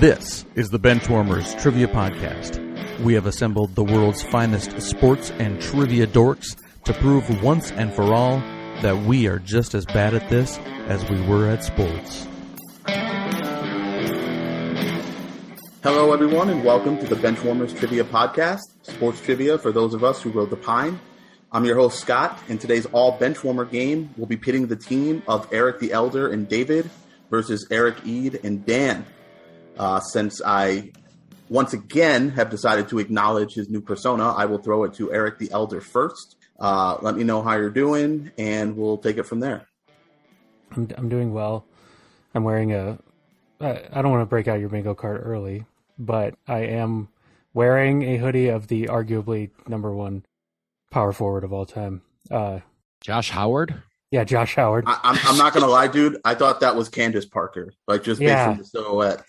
This is the Benchwarmers Trivia Podcast. We have assembled the world's finest sports and trivia dorks to prove once and for all that we are just as bad at this as we were at sports. Hello, everyone, and welcome to the Benchwarmers Trivia Podcast, sports trivia for those of us who rode the pine. I'm your host, Scott, and today's all-Benchwarmer game will be pitting the team of Eric the Elder and David versus Eric Eid and Dan. Since I once again have decided to acknowledge his new persona, I will throw it to Eric the Elder first. Let me know how you're doing, and we'll take it from there. I'm doing well. I'm wearing I don't want to break out your bingo card early, but I am wearing a hoodie of the arguably number one power forward of all time. Josh Howard? Yeah, Josh Howard. I'm not going to lie, dude. I thought that was Candace Parker, just based on the silhouette.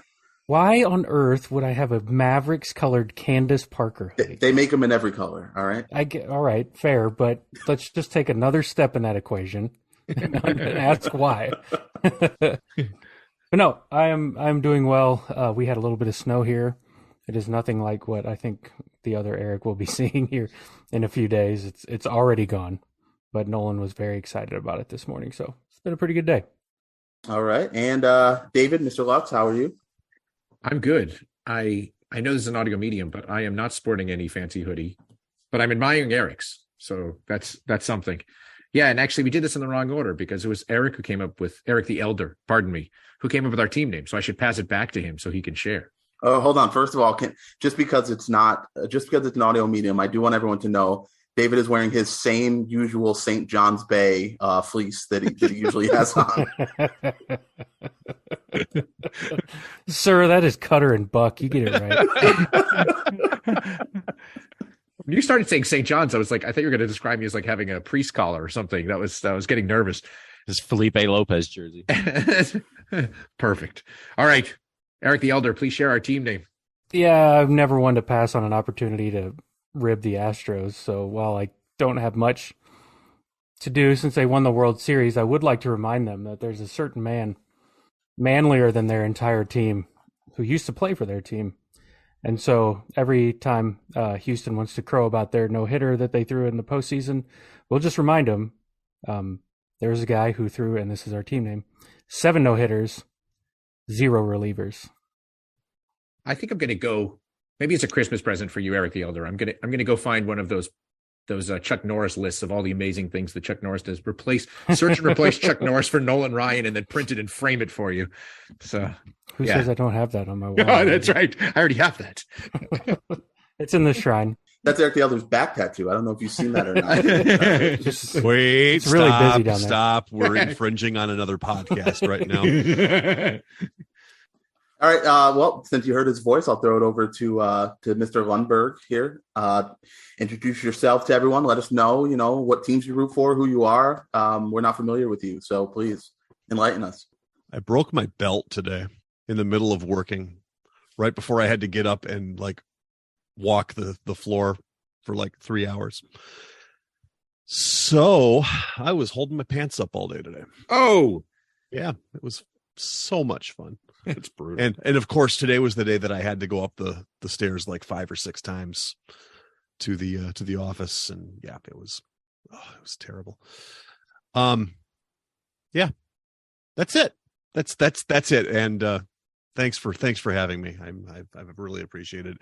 Why on earth would I have a Mavericks-colored Candace Parker hoodie? They make them in every color, all right? All right, fair, but let's just take another step in that equation and ask why. But no, I'm doing well. We had a little bit of snow here. It is nothing like what I think the other Eric will be seeing here in a few days. It's already gone, but Nolan was very excited about it this morning, so it's been a pretty good day. All right, and David, Mr. Lux, how are you? I'm good. I know this is an audio medium, but I am not sporting any fancy hoodie, but I'm admiring Eric's. So that's something. Yeah. And actually we did this in the wrong order because it was Eric who came up with Eric the Elder, who came up with our team name. So I should pass it back to him so he can share. Oh, hold on. First of all, just because it's an audio medium, I do want everyone to know David is wearing his same usual St. John's Bay fleece that he usually has on. Sir, that is Cutter and Buck. You get it right. When you started saying St. John's, I was like, I thought you were going to describe me as like having a priest collar or something. I was getting nervous. This Felipe Lopez jersey. Perfect. All right. Eric the Elder, please share our team name. Yeah, I've never wanted to pass on an opportunity to rib the Astros. So while I don't have much to do since they won the World Series, I would like to remind them that there's a certain man, manlier than their entire team, who used to play for their team. And so every time Houston wants to crow about their no-hitter that they threw in the postseason, we'll just remind them there's a guy who threw, and this is our team name, 7 no-hitters, 0 relievers. I think I'm going to go. Maybe it's a Christmas present for you, Eric the Elder. I'm gonna go find one of those Chuck Norris lists of all the amazing things that Chuck Norris does. Search and replace Chuck Norris for Nolan Ryan, and then print it and frame it for you. So who says I don't have that on my wall? Oh, that's right. I already have that. It's in the shrine. That's Eric the Elder's back tattoo. I don't know if you've seen that or not. Wait, it's really busy down there. Stop. We're infringing on another podcast right now. All right. Well, since you heard his voice, I'll throw it over to Mr. Lundberg here. Introduce yourself to everyone. Let us know, what teams you root for, who you are. We're not familiar with you, so please enlighten us. I broke my belt today in the middle of working, right before I had to get up and walk the floor for 3 hours. So I was holding my pants up all day today. Oh, yeah, it was so much fun. It's brutal. And of course, today was the day that I had to go up the stairs 5 or 6 times to the office, and yeah, it was terrible. Yeah, that's it. That's it. And thanks for having me. I've really appreciated.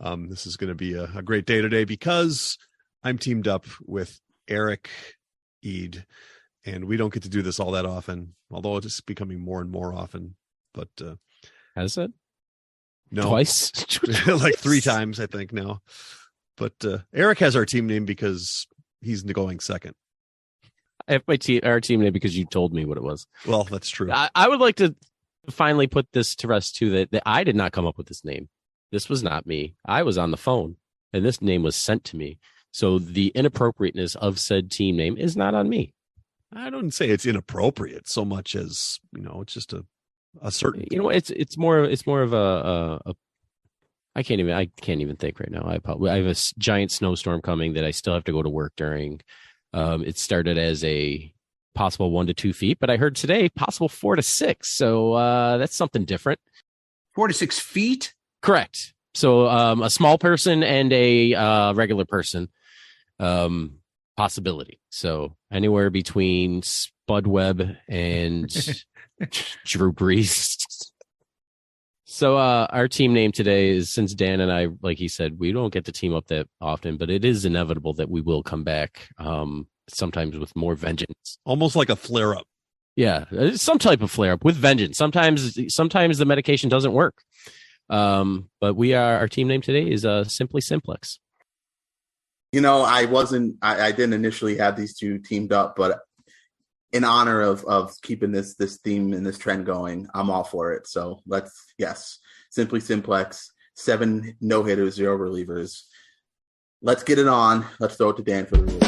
This is going to be a great day today because I'm teamed up with Eric Eid, and we don't get to do this all that often, although it's becoming more and more often. But has it? No, twice, 3 times, I think now. But Eric has our team name because he's going second. I have our team name because you told me what it was. Well, that's true. I would like to finally put this to rest too. That I did not come up with this name. This was not me. I was on the phone, and this name was sent to me. So the inappropriateness of said team name is not on me. I don't say it's inappropriate so much as it's just a certain. It's more of a I can't even think right now. I have a giant snowstorm coming that I still have to go to work during. It started as a possible 1 to 2 feet, but I heard today possible 4 to 6. So that's something different. 4 to 6 feet? Correct. So a small person and a regular person possibility. So anywhere between Spud Webb and Drew Brees. So our team name today is, since Dan and I, like he said, we don't get to team up that often, but it is inevitable that we will come back sometimes with more vengeance. Almost like a flare up. Yeah, some type of flare up with vengeance. Sometimes the medication doesn't work. But our team name today is Simply Simplex. I didn't initially have these two teamed up, but in honor of keeping this theme and this trend going, I'm all for it. So Simply Simplex, 7 no-hitters, 0 relievers. Let's get it on. Let's throw it to Dan for the rules.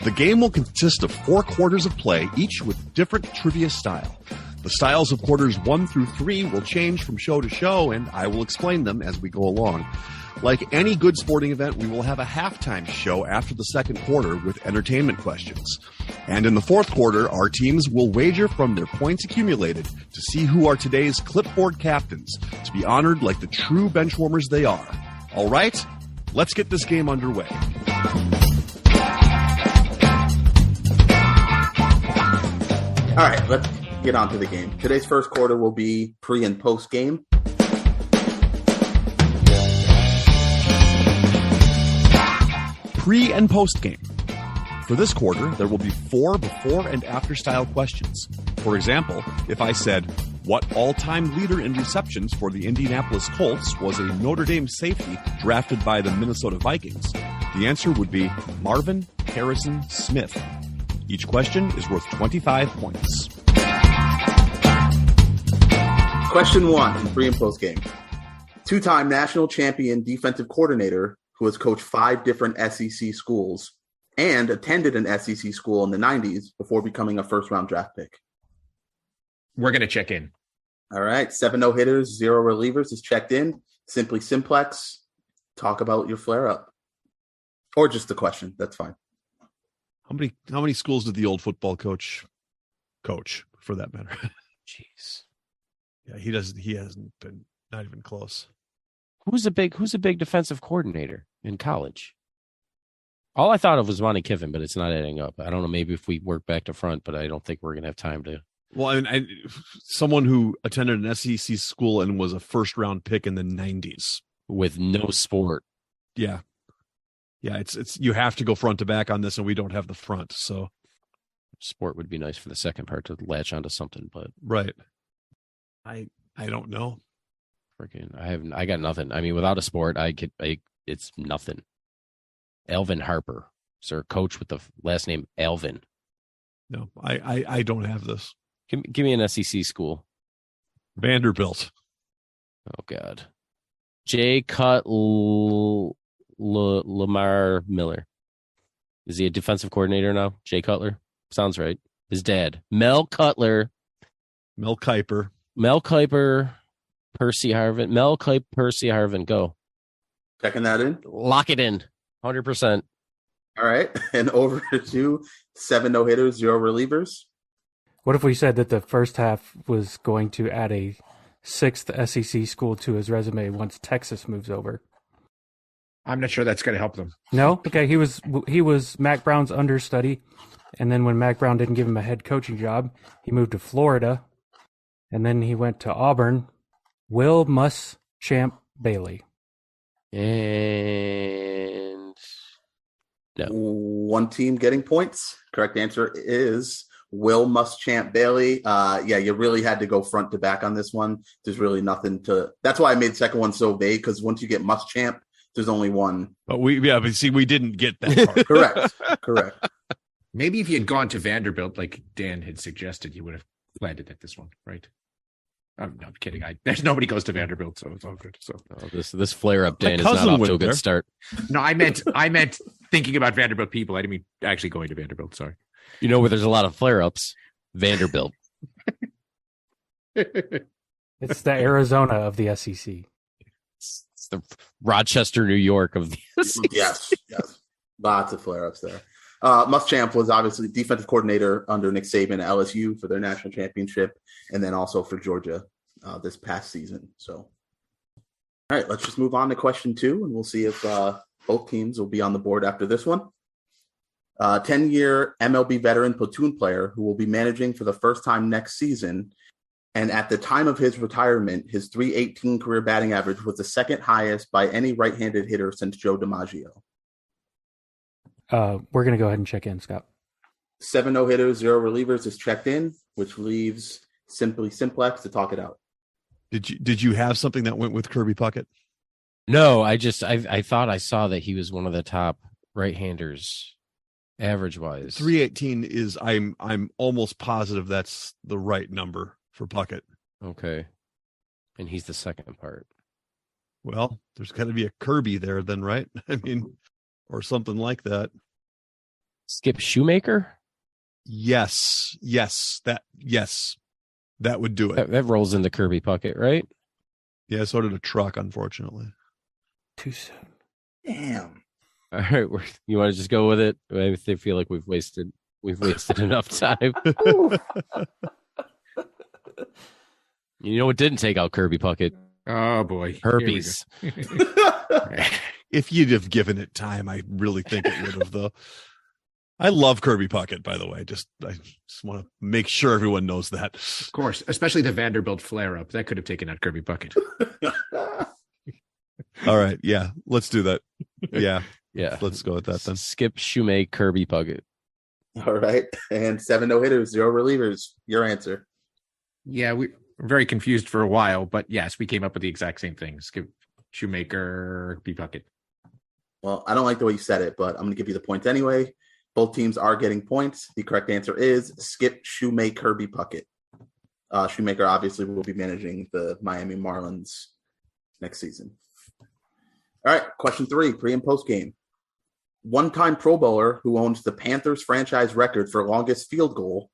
The game will consist of 4 quarters of play, each with different trivia style. The styles of quarters 1 through 3 will change from show to show, and I will explain them as we go along. Like any good sporting event, we will have a halftime show after the second quarter with entertainment questions. And in the fourth quarter, our teams will wager from their points accumulated to see who are today's clipboard captains, to be honored like the true benchwarmers they are. All right, let's get this game underway. All right, let's get on to the game. Today's first quarter will be pre and post game. Pre and post game. For this quarter, there will be 4 before and after style questions. For example, if I said, what all-time leader in receptions for the Indianapolis Colts was a Notre Dame safety drafted by the Minnesota Vikings, the answer would be Marvin Harrison Smith. Each question is worth 25 points. Question 1 in pre and post game. 2-time national champion defensive coordinator who has coached 5 different SEC schools and attended an SEC school in the 90s before becoming a first-round draft pick. We're going to check in. All right. 7 no-hitters, 0 relievers is checked in. Simply Simplex. Talk about your flare-up. Or just the question. That's fine. How many schools did the old football coach, for that matter? Jeez. Yeah, he hasn't been, not even close. Who's a big defensive coordinator in college? All I thought of was Monty Kiffin, but it's not adding up. I don't know. Maybe if we work back to front, but I don't think we're going to have time to. Well, someone who attended an SEC school and was a first-round pick in the 90s with no sport. Yeah. Yeah, it's you have to go front to back on this, and we don't have the front. So sport would be nice for the second part to latch onto something, but right. I don't know. Freaking, I got nothing. I mean, without a sport, it's nothing. Alvin Harper, sir, coach with the last name Alvin. No, I don't have this. Give me an SEC school. Vanderbilt. Oh God. Jay Lamar Miller. Is he a defensive coordinator now? Jay Cutler? Sounds right. His dad. Mel Kiper. Percy Harvin. Mel Kiper, Percy Harvin. Go. Checking that in. Lock it in. 100%. All right. And over to 7 no-hitters, 0 relievers. What if we said that the first half was going to add a 6th SEC school to his resume once Texas moves over? I'm not sure that's going to help them. No? Okay, he was Mac Brown's understudy, and then when Mac Brown didn't give him a head coaching job, he moved to Florida, and then he went to Auburn. Will Muschamp Bailey. And no. One team getting points. Correct answer is Will Muschamp Bailey. Yeah, you really had to go front to back on this one. There's really nothing to. That's why I made the second one so vague, because once you get Muschamp, there's only one. But we didn't get that part. Correct. Maybe if you had gone to Vanderbilt, like Dan had suggested, you would have landed at this one, right? I'm not kidding. There's nobody goes to Vanderbilt, so it's all good. So this flare up, Dan, is not off to a good start. No, I meant thinking about Vanderbilt people. I didn't mean actually going to Vanderbilt. Sorry. You know where there's a lot of flare ups? Vanderbilt. It's the Arizona of the SEC. It's the Rochester, New York of the SEC. Yes. Lots of flare-ups there. Muschamp was obviously defensive coordinator under Nick Saban at LSU for their national championship, and then also for Georgia this past season. So, all right, let's just move on to question 2, and we'll see if both teams will be on the board after this one. 10-year MLB veteran platoon player who will be managing for the first time next season. And at the time of his retirement, his .318 career batting average was the second highest by any right-handed hitter since Joe DiMaggio. We're going to go ahead and check in, Scott. 7 no-hitters, 0 relievers is checked in, which leaves Simply Simplex to talk it out. Did you have something that went with Kirby Puckett? No, I thought I saw that he was one of the top right-handers average-wise. 318 is I'm almost positive that's the right number for Puckett. Okay. And he's the second part. Well, there's got to be a Kirby there then, right? I mean, or something like that. Skip Shoemaker? Yes. That would do it. That rolls into Kirby Puckett, right? Yeah, so did a truck, unfortunately. Too soon. Damn. All right, you want to just go with it? I feel like we've wasted enough time. You know what didn't take out Kirby Puckett? Oh boy, herpes. If you'd have given it time, I really think it would have. Though, I love Kirby Puckett. By the way, I just want to make sure everyone knows that. Of course, especially the Vanderbilt Flare Up that could have taken out Kirby Puckett. All right, yeah, let's do that. Yeah, let's go with that then. Skip Shoemaker, Kirby Puckett. All right, and 7 no-hitters, 0 relievers. Your answer. Yeah, we were very confused for a while, but yes, we came up with the exact same thing. Skip Shoemaker, Kirby Puckett. Well, I don't like the way you said it, but I'm going to give you the points anyway. Both teams are getting points. The correct answer is Skip Shoemaker, Kirby Puckett. Shoemaker obviously will be managing the Miami Marlins next season. All right, question 3, pre and post game. One-time Pro Bowler who owns the Panthers franchise record for longest field goal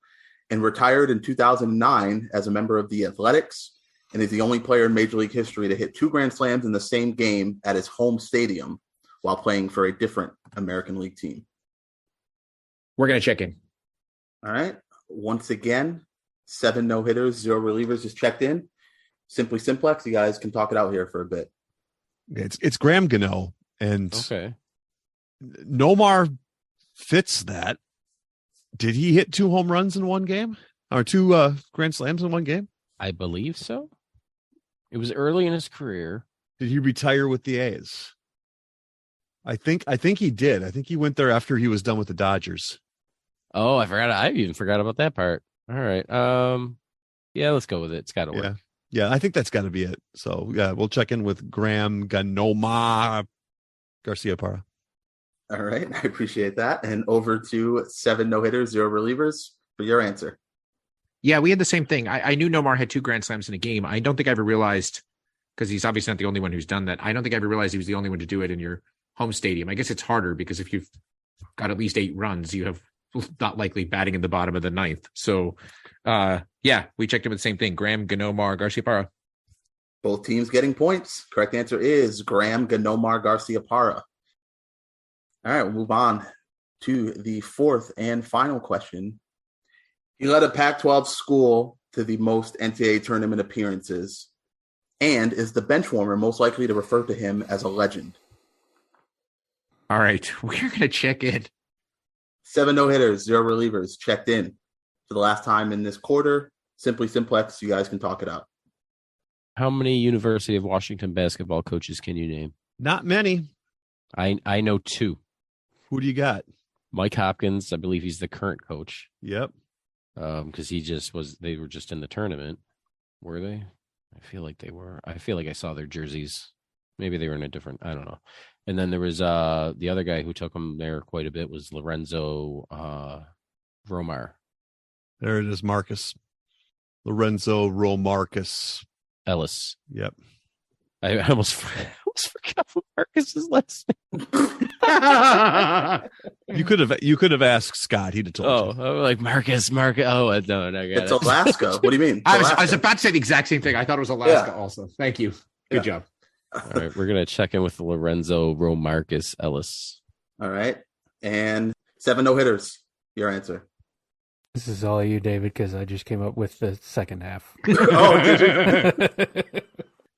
and retired in 2009 as a member of the Athletics, and is the only player in Major League history to hit 2 Grand Slams in the same game at his home stadium while playing for a different American League team. We're going to check in. All right. Once again, 7 no-hitters, 0 relievers is checked in. Simply Simplex, you guys can talk it out here for a bit. It's Graham Gano, and okay. Nomar fits that. Did he hit 2 home runs in one game? Or 2 Grand Slams in one game? I believe so. It was early in his career. Did he retire with the A's? I think he did. I think he went there after he was done with the Dodgers. Oh, I forgot. I even forgot about that part. All right. Yeah, let's go with it. It's got to work. Yeah, I think that's got to be it. So, yeah, we'll check in with Graham Ganoma Garcia-Parra. All right. I appreciate that. And over to 7 no-hitters, 0 relievers for your answer. Yeah, we had the same thing. I knew Nomar had 2 Grand Slams in a game. I don't think I ever realized, because he's obviously not the only one who's done that. I don't think I ever realized he was the only one to do it in your home stadium. I guess it's harder because if you've got at least 8 runs, you have not likely batting in the bottom of the 9th. So, yeah, we checked him with the same thing. Graham Ganomar Garcia-Parra. Both teams getting points. Correct answer is Graham Ganomar Garcia-Parra. All right, we'll move on to the 4th and final question. He led a Pac-12 school to the most NCAA tournament appearances and is the bench warmer most likely to refer to him as a legend. All right, we're going to check in. 7 no-hitters, 0 relievers checked in for the last time in this quarter. Simply Simplex, you guys can talk it out. How many University of Washington basketball coaches can you name? Not many. I know 2. Who do you got? Mike Hopkins, I believe he's the current coach. Yep. Because they were just in the tournament. Were they? I feel like they were. I feel like I saw their jerseys. Maybe they were in a different, I don't know. And then there was the other guy who took them there quite a bit was Lorenzo Romar. There it is, Marcus. Lorenzo Romarcus Ellis. Yep. I almost forgot what Marcus's last name. You could have asked Scott. He'd have told you. Oh, like Marcus. Oh, no, it's Alaska. What do you mean? I was about to say the exact same thing. I thought it was Alaska also. Thank you. Good job. All right, we're gonna check in with Lorenzo Romarcus Ellis. All right, and 7 no-hitters. Your answer. This is all you, David, because I just came up with the second half. Oh, did you?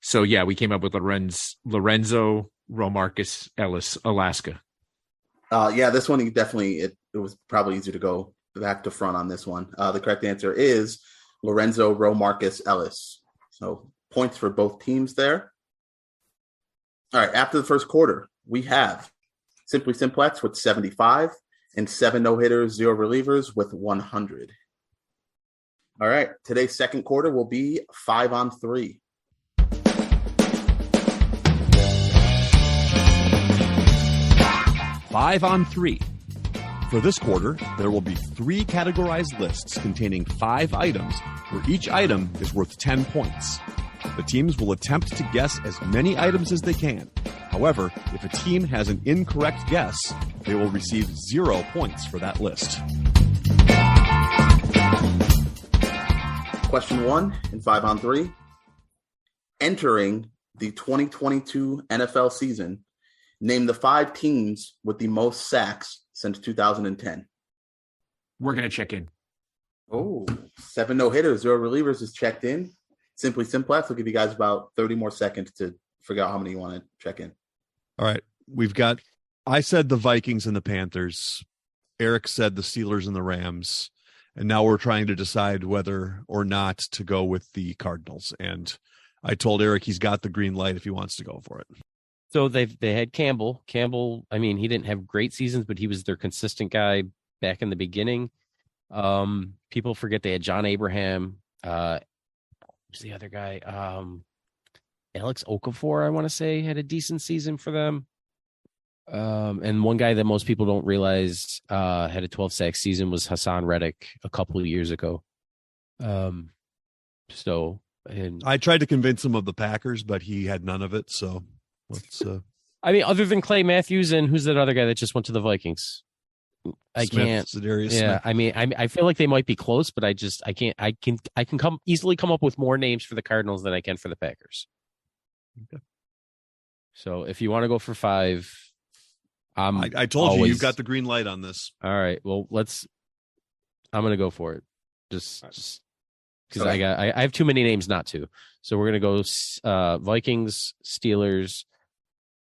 So yeah, we came up with Lorenzo Romarcus Ellis, Alaska. Yeah, this one it was probably easier to go back to front on this one. The correct answer is Lorenzo Romarcus Ellis. So points for both teams there. All right, after the first quarter, we have Simply Simplex with 75 and 7 no-hitters, 0 relievers with 100. All right, today's second quarter will be 5-on-3. Five on 3. For this quarter, there will be 3 categorized lists containing 5 items, where each item is worth 10 points. The teams will attempt to guess as many items as they can. However, if a team has an incorrect guess, they will receive 0 points for that list. Question 1 in 5-on-3. Entering the 2022 NFL season, name the 5 teams with the most sacks since 2010. We're going to check in. Oh, 7 no-hitters, 0 relievers is checked in. Simply Simplex will give you guys about 30 more seconds to figure out how many you want to check in. All right. I said the Vikings and the Panthers. Eric said the Steelers and the Rams. And now we're trying to decide whether or not to go with the Cardinals. And I told Eric he's got the green light if he wants to go for it. So they had Campbell. Campbell, I mean, he didn't have great seasons, but he was their consistent guy back in the beginning. People forget they had John Abraham. Who's the other guy? Alex Okafor, I want to say, had a decent season for them. And one guy that most people don't realize had a 12-sack season was Hassan Reddick a couple of years ago. And I tried to convince him of the Packers, but he had none of it. So let's. I mean, other than Clay Matthews and who's that other guy that just went to the Vikings? Za'Darius Yeah, Smith. I mean, I feel like they might be close, but I can't. I can easily come up with more names for the Cardinals than I can for the Packers. Okay. So if you want to go for 5, I told you you've got the green light on this. All right. Well, I'm going to go for it. Just because Okay. I have too many names not to. So we're going to go Vikings, Steelers,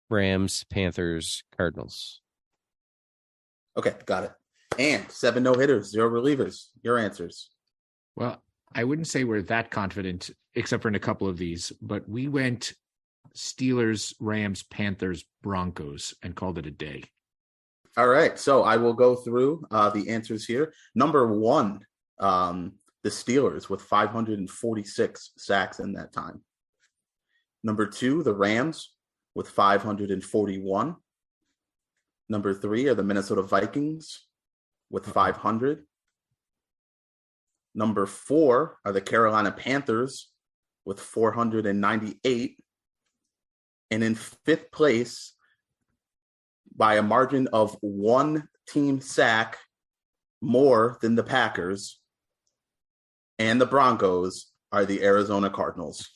Rams, Panthers, Cardinals. Okay, got it. And 7 no-hitters, 0 relievers. Your answers. Well, I wouldn't say we're that confident, except for in a couple of these, but we went Steelers, Rams, Panthers, Broncos, and called it a day. All right, so I will go through the answers here. Number 1, the Steelers with 546 sacks in that time. Number 2, the Rams with 541. Number 3 are the Minnesota Vikings with 500. Number 4 are the Carolina Panthers with 498. And in 5th place, by a margin of 1 team sack more than the Packers and the Broncos, are the Arizona Cardinals.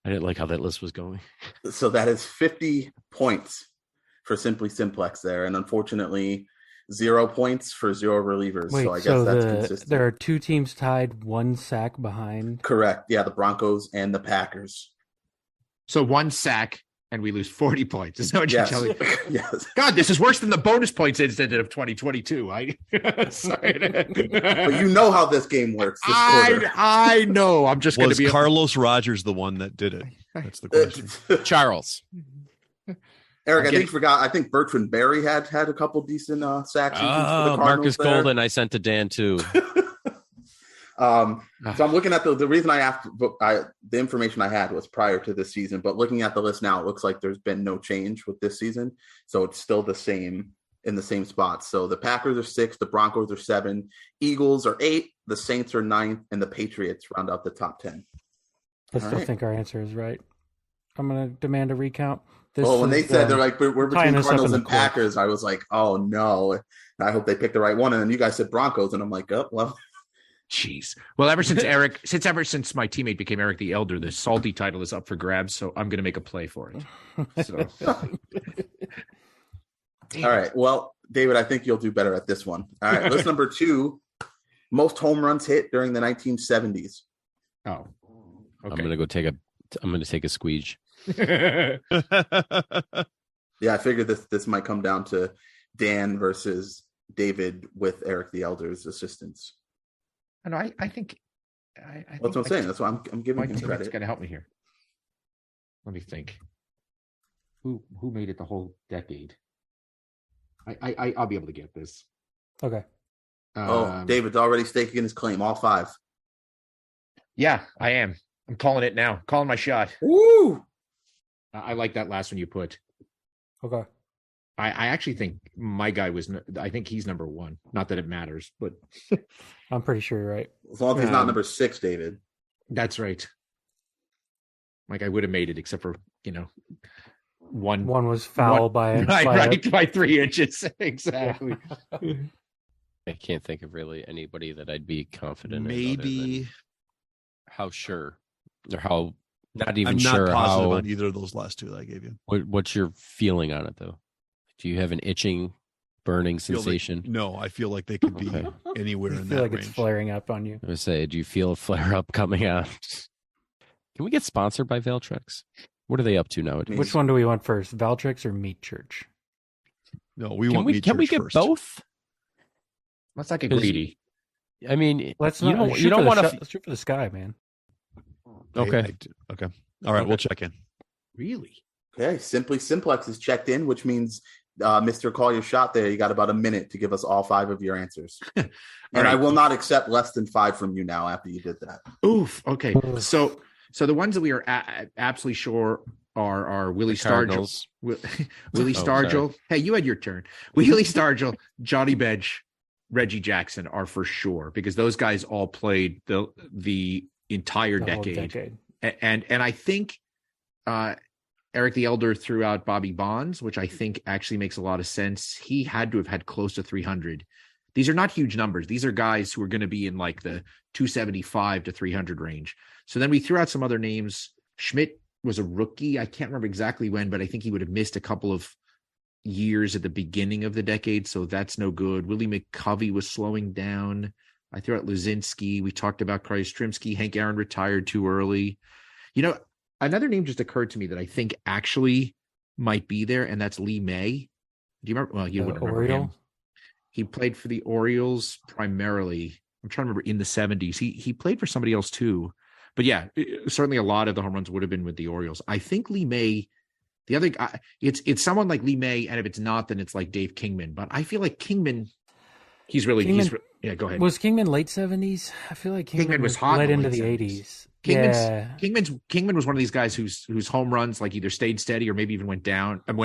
I didn't like how that list was going. So that is 50 points for Simply Simplex there. And unfortunately, 0 points for 0 relievers. Wait, so I guess that's consistent. there are 2 teams tied, 1 sack behind. Correct. Yeah, the Broncos and the Packers. So 1 sack, and we lose 40 points. Is that what you're telling me? Yes. God, this is worse than the bonus points incident of 2022. Sorry. But you know how this game works this quarter. I know. I'm just going to Was be Carlos Rogers the one that did it? That's the question. Charles. Eric, I think you forgot. I think Bertrand Berry had a couple decent sacks. For the Cardinals Marcus there. Golden. I sent to Dan too. So I'm looking at the reason I asked, the information I had was prior to this season, but looking at the list now, it looks like there's been no change with this season. So it's still the same in the same spots. So the Packers are 6, the Broncos are 7, Eagles are 8, the Saints are 9, and the Patriots round out the top 10. I still think our answer is right. I'm going to demand a recount. When they said they're like, we're between Cardinals and court. Packers, I was like, oh no. And I hope they picked the right one. And then you guys said Broncos, and I'm like, oh, well. Jeez. Well, ever since my teammate became Eric the Elder, the salty title is up for grabs. So I'm going to make a play for it. So. All right. Well, David, I think you'll do better at this one. All right. List number 2, most home runs hit during the 1970s. Oh, okay. I'm gonna take a squeege. Yeah, I figured this might come down to Dan versus David with Eric the Elder's assistance. And I think That's what I'm saying. That's why I'm giving him credit. It's going to help me here. Let me think. Who made it the whole decade? I'll be able to get this. Okay. David's already staking his claim. All 5. Yeah, I am. I'm calling it now. Calling my shot. Woo! I like that last one you put. Okay. I actually think my guy I think he's number 1. Not that it matters, but I'm pretty sure you're right. As long as he's not number 6, David. That's right. Like I would have made it, except for one was foul by 3 inches. Exactly. I can't think of really anybody that I'd be confident in. Maybe. How sure, or how not even I'm not sure positive how. on either of those last 2 that I gave you. What's your feeling on it though? Do you have an itching, burning Feel like- sensation? no, I feel like they could be Okay. anywhere I in feel that like range. it's flaring up on you. I would say, do you feel a flare up coming out? Can we get sponsored by Valtrex? What are they up to nowadays? Which one do we want first, Valtrex or Meat Church? No, we Can want we Meat can we Church get first. both? Let's not get 'Cause- greedy. I mean, Let's you not. don't You don't want want to shoot for the sky, man. Okay. Okay. All right, Okay. we'll check in. Really? Okay. Simply Simplex is checked in, which means, Mr. Call Your Shot there, you got about a minute to give us all 5 of your answers. And right. I will not accept less than 5 from you now after you did that. Oof. Okay. So the ones that we are absolutely sure are Willie The Stargell. Cardinals. Willie Oh, Stargell. Hey, you had your turn. Willie Stargell, Johnny Bench, Reggie Jackson are for sure, because those guys all played the entire The whole decade. And I think Eric the Elder threw out Bobby Bonds, which I think actually makes a lot of sense. He had to have had close to 300. These are not huge numbers. These are guys who are going to be in like the 275 to 300 range. So then we threw out some other names. Schmidt was a rookie. I can't remember exactly when, but I think he would have missed a couple of years at the beginning of the decade. So that's no good. Willie McCovey was slowing down. I threw out Luzinski. We talked about Krystrimski. Hank Aaron retired too early. Another name just occurred to me that I think actually might be there, and that's Lee May. Do you remember? Well, you wouldn't remember him. He played for the Orioles primarily. I'm trying to remember in the 70s. He played for somebody else too. But yeah, certainly a lot of the home runs would have been with the Orioles. I think Lee May, the other guy, it's someone like Lee May, and if it's not, then it's like Dave Kingman. But I feel like Kingman, yeah, go ahead. Was Kingman late 70s? I feel like Kingman was hot led in the into the late 80s. Kingman was one of these guys whose home runs like either stayed steady or maybe even went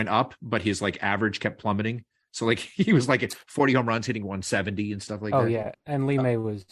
up, but his like average kept plummeting. So like he was like at 40 home runs hitting 170 and stuff like that. Oh yeah, and Lee May was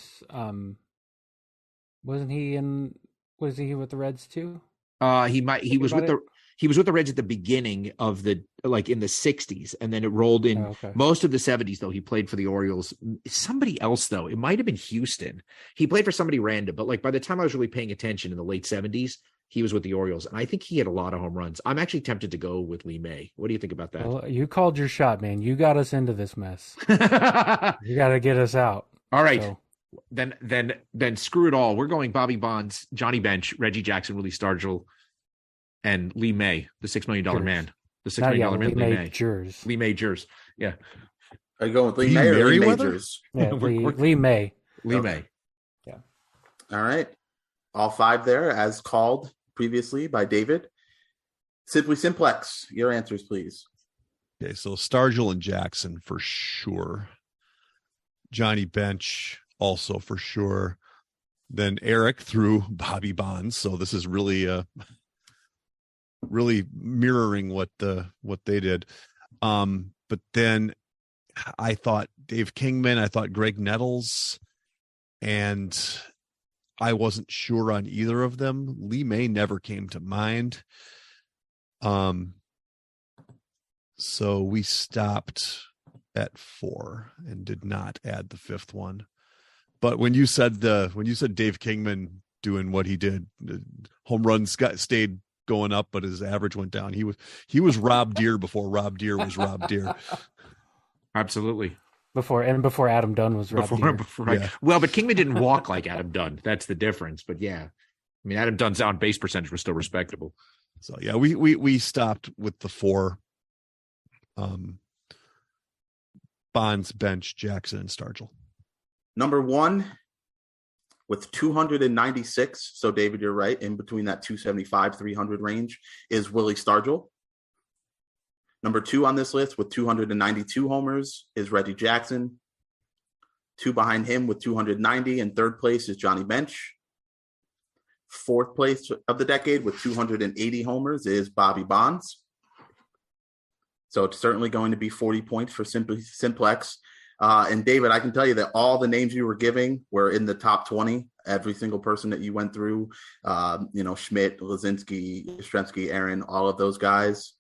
was he with the Reds too? He was with the Reds at the beginning of the like in the 60s, and then it rolled in most of the 70s though. He played for the Orioles. Somebody else though, it might have been Houston. He played for somebody random, but like by the time I was really paying attention in the late 70s, he was with the Orioles, and I think he had a lot of home runs. I'm actually tempted to go with Lee May. What do you think about that? Well, you called your shot, man. You got us into this mess. You got to get us out. All right. So. Then screw it all. We're going Bobby Bonds, Johnny Bench, Reggie Jackson, Willie Stargell, and Lee May, the $6 million man. The $6 million man, Lee May. Lee Majors. Yeah. Are you going with Lee May or Lee Majors? Yeah, Lee May. Lee May. Yeah. All right. All 5 there as called previously by David. Simply Simplex, your answers, please. Okay, so Stargell and Jackson for sure. Johnny Bench also for sure. Then Eric threw Bobby Bonds. So this is really really mirroring what they did. But then I thought Dave Kingman, I thought Greg Nettles, and I wasn't sure on either of them. Lee May never came to mind. So we stopped at 4 and did not add the 5th one. But when you said Dave Kingman doing what he did, the home runs stayed going up, but his average went down. He was Rob Deere before Rob Deere was Rob Deere. Absolutely. Before Adam Dunn was Rob Deere. Right. Yeah. Well, but Kingman didn't walk like Adam Dunn. That's the difference. But yeah, I mean, Adam Dunn's on base percentage was still respectable. So yeah, we stopped with the 4. Bonds, Bench, Jackson, and Stargell. Number 1 with 296. So David, you're right. In between that 275, 300 range is Willie Stargell. Number 2 on this list with 292 homers is Reggie Jackson. 2 behind him with 290. And third place is Johnny Bench. Fourth place of the decade with 280 homers is Bobby Bonds. So it's certainly going to be 40 points for Simplex. And David, I can tell you that all the names you were giving were in the top 20. Every single person that you went through, Schmidt, Lazinski, Yastrzemski, Aaron, all of those guys.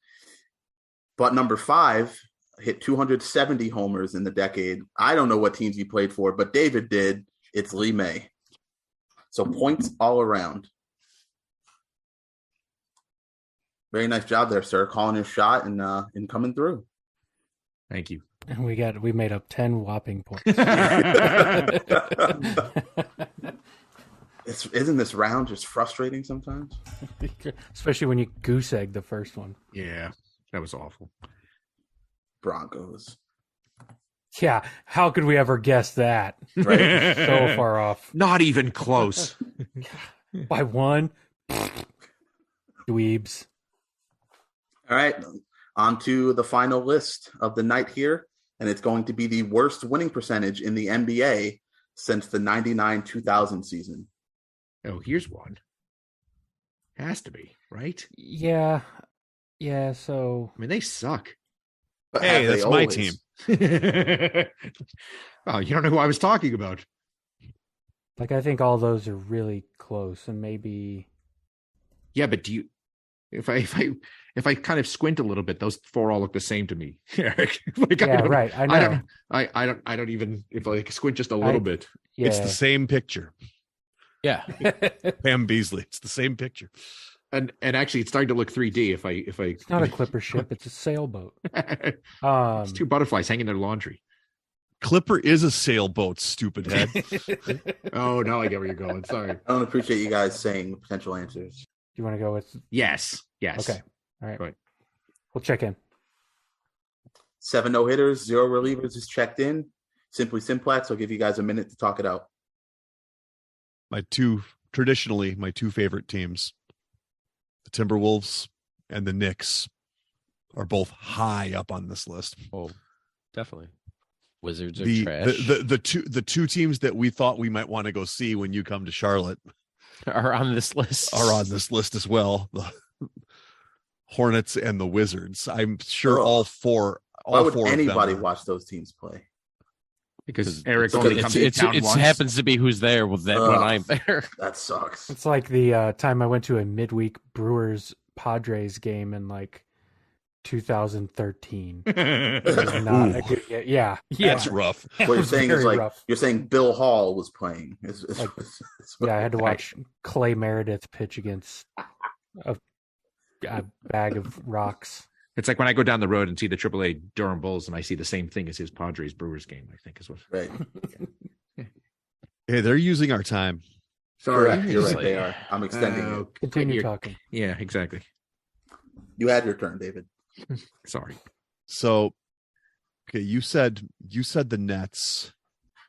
But number 5 hit 270 homers in the decade. I don't know what teams he played for, but David did. It's Lee May. So points all around. Very nice job there, sir. Calling your shot and coming through. Thank you. And we made up 10 whopping points. Isn't this round just frustrating sometimes? Especially when you goose egg the first one. Yeah, that was awful. Broncos. Yeah, how could we ever guess that? Right. So far off. Not even close. By 1. Dweebs. All right, on to the final list of the night here, and it's going to be the worst winning percentage in the NBA since the 99-2000 season. Oh, here's one. Has to be, right? Yeah, so... I mean, they suck. But hey, that's my team. Oh, you don't know who I was talking about. Like, I think all those are really close, and maybe... Yeah, but do you... If I kind of squint a little bit, those 4 all look the same to me. Eric. Like, yeah, right. I know. I don't even, if I squint just a little bit. Yeah. It's the same picture. Yeah. Pam Beasley. It's the same picture. And actually, it's starting to look 3D. If I It's not a clipper ship. It's a sailboat. It's 2 butterflies hanging their laundry. Clipper is a sailboat, stupid head. Oh, now I get where you're going. Sorry. I don't appreciate you guys saying potential answers. Do you want to go with? Yes. Okay. All right. Go ahead. We'll check in. 7 no-hitters, 0 relievers is checked in. Simply Simplex. I'll give you guys a minute to talk it out. My two favorite teams, the Timberwolves and the Knicks, are both high up on this list. Oh, definitely. Wizards are trash. The two teams that we thought we might want to go see when you come to Charlotte are on this list. As well. The Hornets and the Wizards. I'm sure all four. Why would anybody watch those teams play? Because Eric only comes to town it once. happens to be who's there when I'm there. That sucks. It's like the time I went to a midweek Brewers Padres game in like 2013. Not a good, yeah. That's rough. What you're saying is like rough. you're saying Bill Hall was playing. Yeah, I had to watch Clay Meredith pitch against a bag of rocks. It's like when I go down the road and see the AAA Durham Bulls and I see the same thing as his Padres Brewers game, I think is what. Right. Hey, they're using our time. Sorry, you're right. They are. I'm extending it. Continue talking. Yeah, exactly. You had your turn, David. Sorry. So, okay, you said the Nets.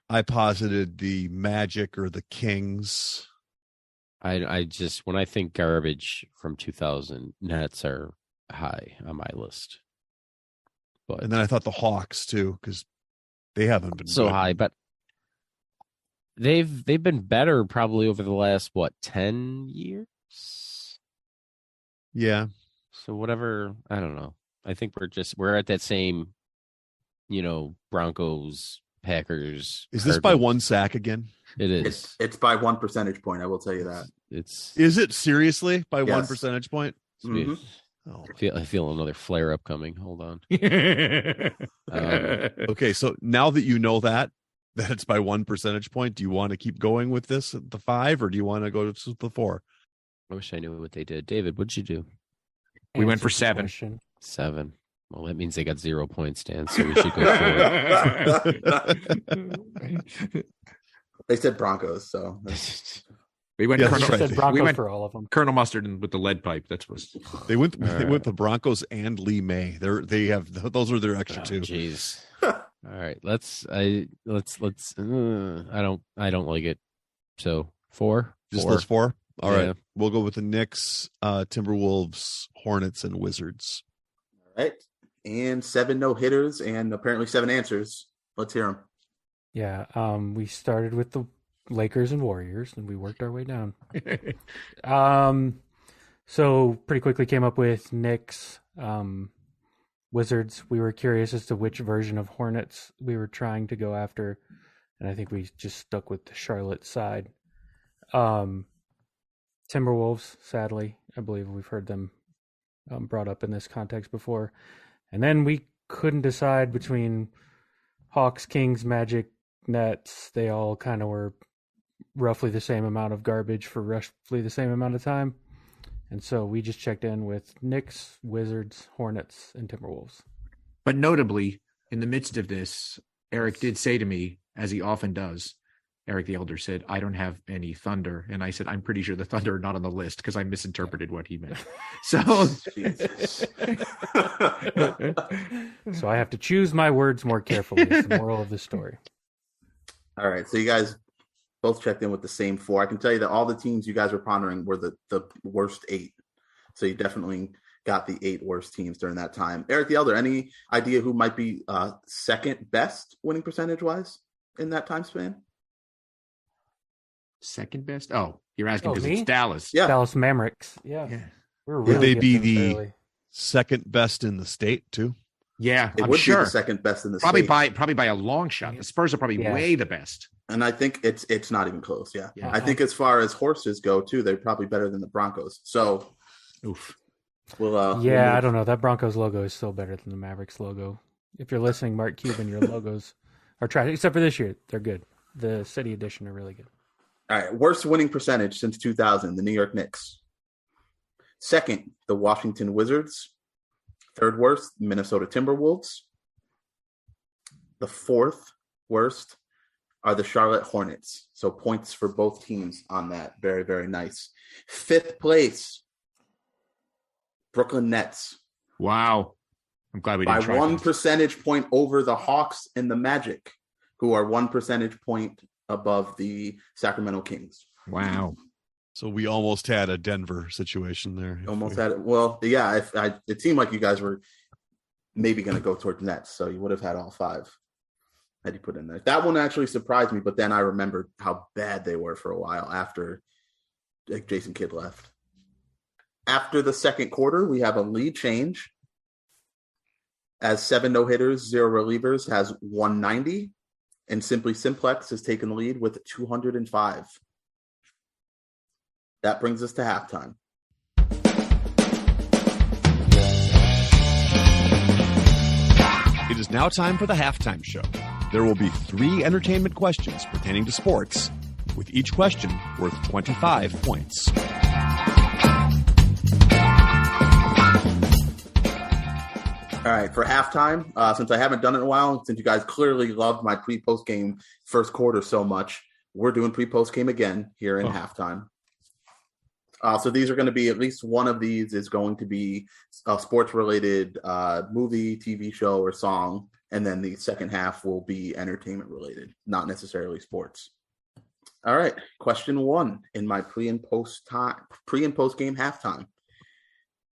I posited the Magic or the Kings. I just, when I think garbage from 2000, Nets are high on my list. But And then I thought the Hawks too, because they haven't been so good. high, but they've been better probably over the last 10 years. Yeah. So whatever, I don't know. I think we're at that same, Broncos, Packers. Is this by one sack again? It is. It's by 1 percentage point. I will tell you that. Is it seriously by Yes. 1 percentage point? Mhm. Oh. I feel another flare up coming. Hold on. Okay, so now that you know that it's by 1 percentage point, do you want to keep going with this at the 5, or do you want to go to the 4? I wish I knew what they did. David, what'd you do? We went for Answers the 7. question. 7. Well, that means they got 0 points, Dan. So we should go for They said Broncos, so it. We went Yeah, You that's Colonel, right. said Broncos we went for all of them. Colonel Mustard with the lead pipe. That's what. They went the Broncos and Lee May. They have those are their extra 2. Jeez. All right. I don't like it. So 4. Just 4. those 4. All Yeah. right. We'll go with the Knicks, Timberwolves, Hornets, and Wizards. all right. And 7 no-hitters and apparently 7 answers. Let's hear them. Yeah, we started with the Lakers and Warriors, and we worked our way down. So pretty quickly came up with Knicks, Wizards. We were curious as to which version of Hornets we were trying to go after, and I think we just stuck with the Charlotte side. Timberwolves, sadly, I believe we've heard them brought up in this context before. And then we couldn't decide between Hawks, Kings, Magic, Nets. They all kind of were roughly the same amount of garbage for roughly the same amount of time. And so we just checked in with Knicks, Wizards, Hornets, and Timberwolves. But notably, in the midst of this, Eric did say to me, as he often does, Eric the Elder said, "I don't have any Thunder." And I said, "I'm pretty sure the Thunder are not on the list," because I misinterpreted what he meant. So, Jesus. So I have to choose my words more carefully. Is the moral of the story. All right. So you guys both checked in with the same 4. I can tell you that all the teams you guys were pondering were the worst 8. So you definitely got the 8 worst teams during that time. Eric the Elder, any idea who might be second best winning percentage wise in that time span? second best? Oh, you're asking Oh, because me? it's Dallas. Yeah. Dallas Mavericks. Yeah. Yeah. We were Would really they be getting them the early. second best in the state too? Yeah, It I'm would be sure. the second best in the Probably state. by a long shot. The Spurs are probably Yeah. way the best. And I think it's not even close. Yeah. Yeah. I think as far as horses go too, they're probably better than the Broncos. So Oof. we'll Yeah, I move. don't know. That Broncos logo is still better than the Mavericks logo. If you're listening, Mark Cuban, your logos are trash. Except for this year, they're good. The City Edition are really good. All right, worst winning percentage since 2000, the New York Knicks. Second, the Washington Wizards. Third worst, Minnesota Timberwolves. The fourth worst are the Charlotte Hornets. So points for both teams on that. Very, very nice. Fifth place, Brooklyn Nets. Wow. I'm glad we By didn't try 1 that. percentage point over the Hawks and the Magic, who are 1 percentage point above the Sacramento Kings. Wow. So we almost had a Denver situation there. Almost had it. Well, yeah, it seemed like you guys were maybe going to go towards Nets, so you would have had all 5 had you put in there. That one actually surprised me, but then I remembered how bad they were for a while after Jason Kidd left. After the second quarter, we have a lead change as 7 no-hitters, 0 relievers has 190, and Simply Simplex has taken the lead with 205. That brings us to halftime. It is now time for the halftime show. There will be 3 entertainment questions pertaining to sports, with each question worth 25 points. All right, for halftime, since I haven't done it in a while, since you guys clearly loved my pre-post game first quarter so much, we're doing pre-post game again here in halftime. So these are going to be, at least one of these is going to be a sports-related movie, TV show, or song, and then the second half will be entertainment-related, not necessarily sports. All right, question 1 in my pre and post game halftime.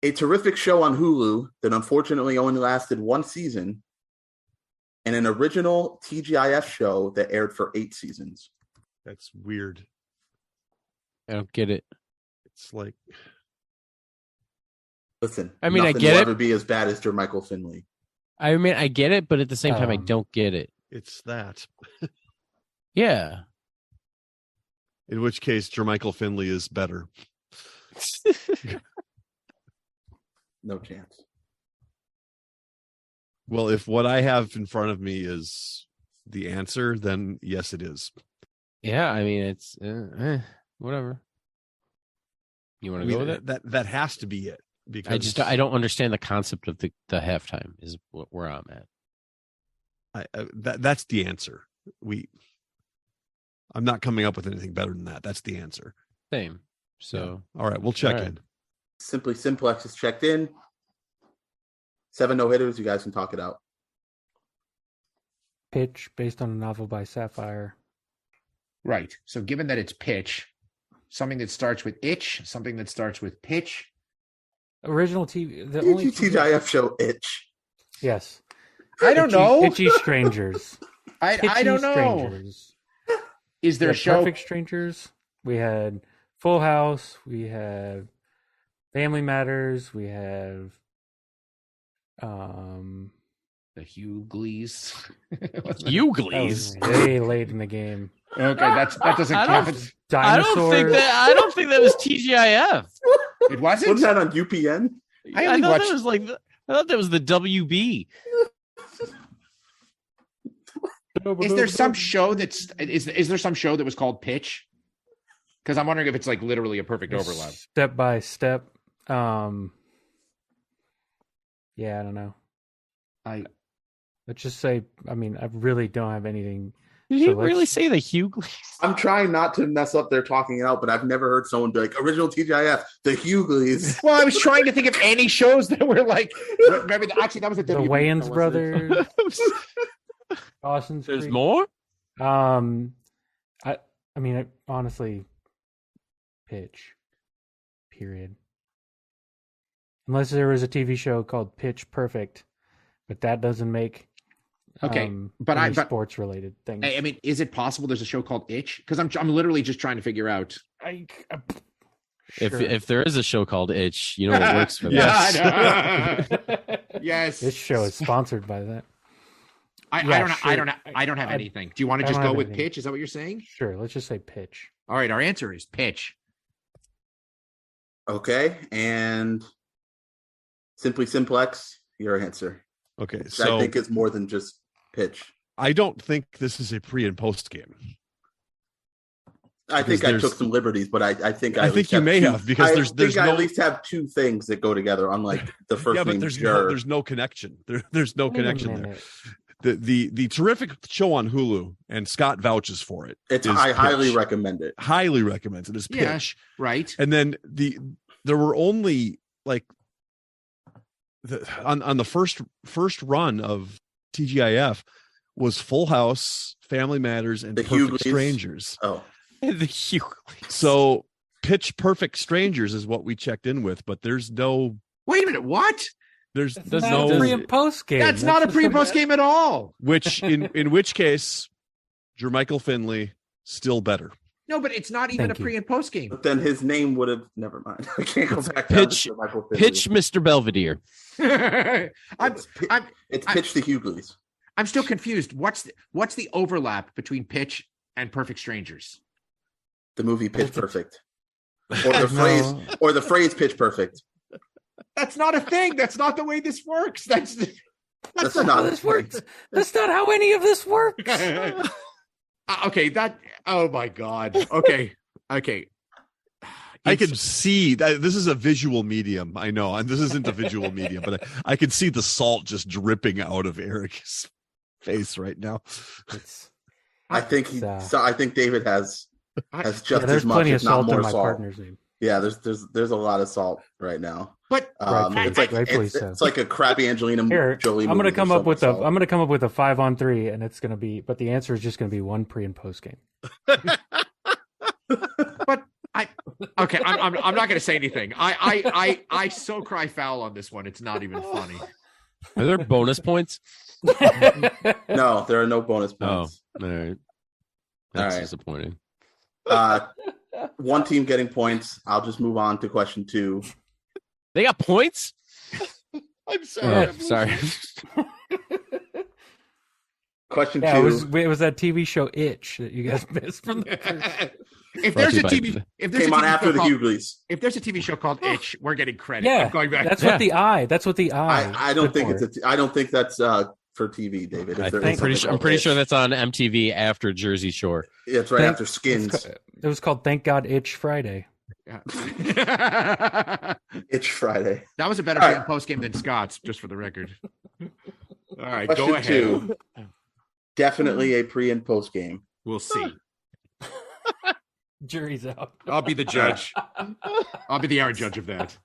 A terrific show on Hulu that unfortunately only lasted 1 season, and an original TGIF show that aired for 8 seasons. That's weird. I don't get it. It's like, Listen, I mean, I nothing get will it. ever be as bad as Jermichael Finley. I mean, I get it, but at the same time, I Um, don't get it. it's that. Yeah. In which case, Jermichael Finley is better. No chance. Well, if what I have in front of me is the answer, then yes, it is. Yeah, I mean, it's whatever. You want to go with it? That has to be it. Because I don't understand the concept of the halftime is where I'm at. That's the answer. I'm not coming up with anything better than that. That's the answer. Same. So all right, we'll check in. Simply Simplex is checked in. 7 no-hitters. You guys can talk it out. Pitch based on a novel by Sapphire. Right. So given that it's pitch, something that starts with itch, something that starts with pitch. Original TV. The only TGIF show Itch. Yes. I don't know. Itchy Strangers. I don't know. Strangers. Is there a show? Perfect Strangers. We had Full House. We have Family Matters. We have The Hugleys. Hugleys. Way late in the game. Okay, that doesn't count. Dinosaurs. I don't think that was TGIF. It wasn't. Wasn't that on UPN? I thought that was I thought that was the WB. Is there some show is there some show that was called Pitch? Because I'm wondering if it's like literally a perfect overlap. Step by step. Yeah, I don't know. Let's just say, I really don't have anything. Did he really say the Hugleys? I'm trying not to mess up their talking it out, but I've never heard someone be like, original TGIF, the Hugleys. Well, I was trying to think of any shows that were like, remember, actually, that was the WB. Wayans brothers. Dawson's There's Creek. more? Honestly, Pitch. Period. Unless there was a TV show called Pitch Perfect, but that doesn't make but sports related things. I mean, is it possible there's a show called Itch? Because I'm literally just trying to figure out. Sure. If there is a show called Itch, you know what works for Yes. that. Yes. This show is sponsored by that. I don't have anything. Do you want to just go with anything. Pitch? Is that what you're saying? Sure, let's just say Pitch. All right, our answer is Pitch. Okay, and Simply Simplex, your answer. Okay, Which so I think it's more than just pitch. I don't think this is a pre and post game. I think I took some liberties, but I think you may have because there's I no, at least have two things that go together, unlike the first name. But Sure. there's no connection. There's no connection there. There. The terrific show on Hulu, and Scott vouches for it. I highly recommend it. Highly recommends it. It's Pitch, right? And then there were only like on the first run of TGIF was Full House, Family Matters, and The Perfect Hugleys. Strangers. Oh, The Hugleys. So Pitch Perfect Strangers is what we checked in with, but there's no. Wait a minute, what? There's That's not a pre and post game. That's not a pre and post game at all. Which in which case, Jermichael Finley still better. No, but it's not even Thank a pre and post game. but then his name would have. Never mind. I can't go back. Pitch, down to Michael Finley. Pitch, Mr. Belvedere. It's Pitch the Hugleys. I'm still confused. What's the overlap between Pitch and Perfect Strangers? The movie Pitch Perfect, or the phrase Pitch Perfect. That's not a thing. That's not the way this works. That's That's not not how this works. That's not how any of this works. Okay. Oh my God. Okay. I can see that this is a visual medium. I know, and this isn't a visual medium, but I can see the salt just dripping out of Eric's face right now. I think I think David has just there's as much, plenty if of not salt more in my salt. partner's name. Yeah, there's a lot of salt right now. But It's like a crappy Angelina Here, Jolie. I'm movie gonna come with up with so a much salt. I'm gonna come up with a 5-on-3, and it's gonna be, but the answer is just gonna be one pre and post game. but I'm not going to say anything. I so cry foul on this one. It's not even funny. Are there bonus points? No, there are no bonus Oh, points. all right. That's right. disappointing. One team getting points. I'll just move on to question 2. They got points? I'm sorry. Oh, sorry. Question Yeah, 2 it was that TV show Itch that you guys missed from the first. If there's a TV came on after the Hugleys. If there's a TV show called Itch, we're getting credit. Yeah, I'm going back. That's what the eye. That's what the eye. I don't think I don't think that's for TV, David. If there is I'm pretty something sure called that's on MTV after Jersey Shore. Itch. Yeah, it's right after Skins. It was called Thank God Itch Friday. Yeah. It's Friday. That was a better All pre- right. and post game than Scott's, just for the record. All right, Question go ahead. 2. Definitely a pre and post game. We'll see. Jury's out. I'll be the judge. I'll be the air judge of that.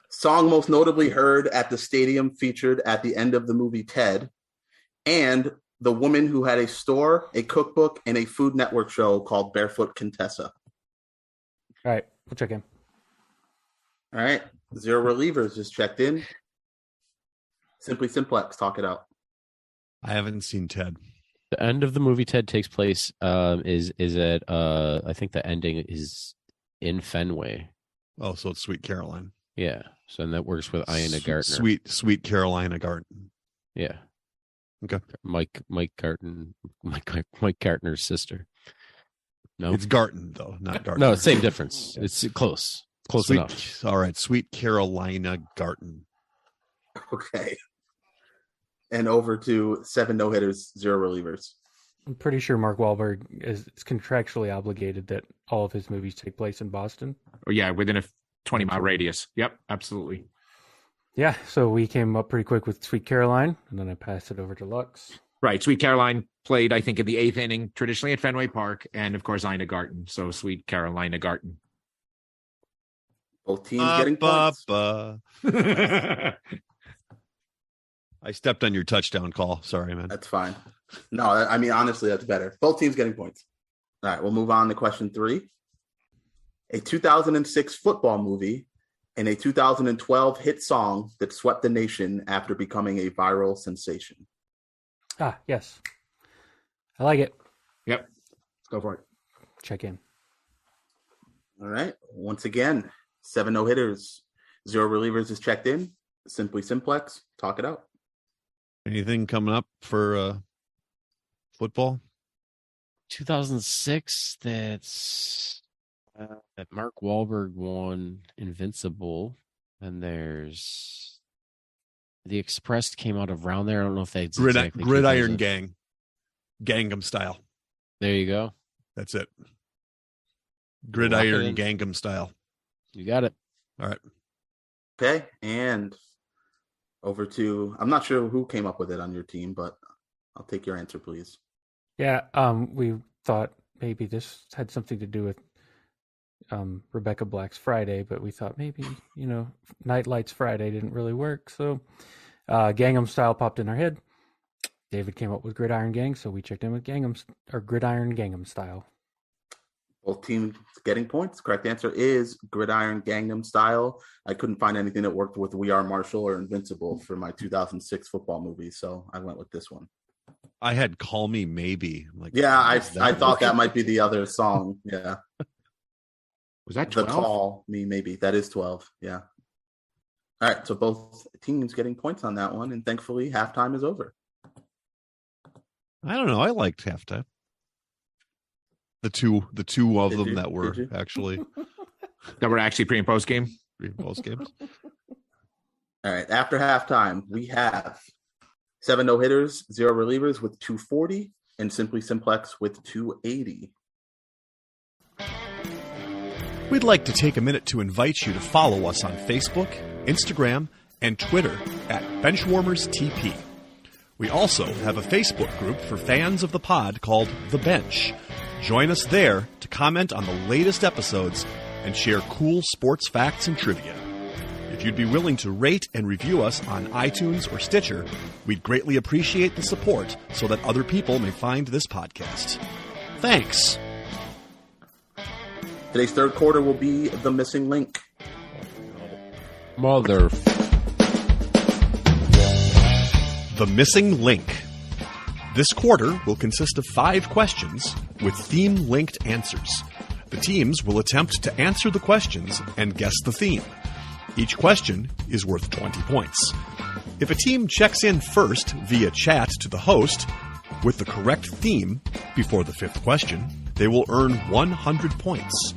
Song most notably heard at the stadium featured at the end of the movie Ted, and the woman who had a store, a cookbook, and a Food Network show called Barefoot Contessa. All right, we'll check in. All right. 0 relievers just checked in. Simply Simplex, talk it out. I haven't seen Ted. The end of the movie Ted takes place is at I think the ending is in Fenway. Oh, so it's Sweet Caroline. Yeah. So and that works with Ina Gartner. Sweet Carolina Garten. Yeah. Okay. Mike Gartner's sister. No. It's Garten though, not Garten. No, same difference. It's close. Close Sweet, enough. All right, Sweet Carolina Garten. Okay. And over to 7 no-hitters, 0 relievers. I'm pretty sure Mark Wahlberg is contractually obligated that all of his movies take place in Boston. Oh, yeah, within a 20-mile radius. Yep, absolutely. Yeah, so we came up pretty quick with Sweet Caroline, and then I passed it over to Lux. Right. Sweet Caroline played, I think, in the 8th inning, traditionally at Fenway Park, and of course, Ina Garten. So Sweet Carolina Garten. Both teams getting points. I stepped on your touchdown call. Sorry, man. That's fine. No, I mean, honestly, that's better. Both teams getting points. All right, we'll move on to question 3. A 2006 football movie and a 2012 hit song that swept the nation after becoming a viral sensation. Ah, yes. I like it. Yep. Let's go for it. Check in. All right. Once again, 7 no-hitters, 0 relievers is checked in. Simply Simplex, talk it out. Anything coming up for football? 2006. That's that Mark Wahlberg won Invincible, and there's The Express came out around there. I don't know if that's exactly Gridiron Gang, Gangnam Style. There you go. That's it. Gridiron Gangnam Style. You got it. All right. Okay, and over to, I'm not sure who came up with it on your team, but I'll take your answer, please. Yeah, we thought maybe this had something to do with Rebecca Black's Friday, but we thought maybe, Night Lights Friday didn't really work. So Gangnam Style popped in our head. David came up with Gridiron Gang, so we checked in with Gridiron Gangnam Style. Both teams getting points. Correct answer is Gridiron Gangnam Style. I couldn't find anything that worked with We Are Marshall or Invincible for my 2006 football movie, so I went with this one. I had Call Me Maybe. I thought that might be the other song. Yeah. Was that 12? The Call Me Maybe. That is 12. Yeah. All right. So both teams getting points on that one, and thankfully halftime is over. I don't know. I liked halftime. The two of them that were actually pre and post game. Pre and post games. All right. After halftime, we have 7 no-hitters, 0 relievers with 240, and Simply Simplex with 280. We'd like to take a minute to invite you to follow us on Facebook, Instagram, and Twitter at Benchwarmers TP. We also have a Facebook group for fans of the pod called The Bench. Join us there to comment on the latest episodes and share cool sports facts and trivia. If you'd be willing to rate and review us on iTunes or Stitcher, we'd greatly appreciate the support so that other people may find this podcast. Thanks. Today's third quarter will be The Missing Link. Mother. The Missing Link. This quarter will consist of 5 questions with theme-linked answers. The teams will attempt to answer the questions and guess the theme. Each question is worth 20 points. If a team checks in first via chat to the host with the correct theme before the 5th question, they will earn 100 points.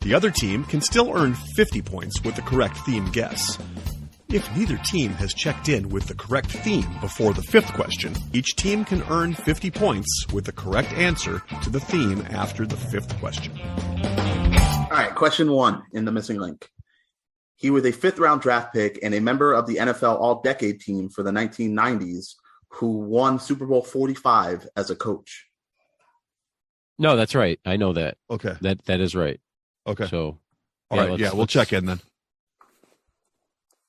The other team can still earn 50 points with the correct theme guess. If neither team has checked in with the correct theme before the 5th question, each team can earn 50 points with the correct answer to the theme after the 5th question. All right, question 1 in the missing link. He was a 5th-round draft pick and a member of the NFL All-Decade team for the 1990s who won Super Bowl 45 as a coach. No, that's right. I know that. Okay. That is right. Okay. So, All right. Yeah, we'll check in then.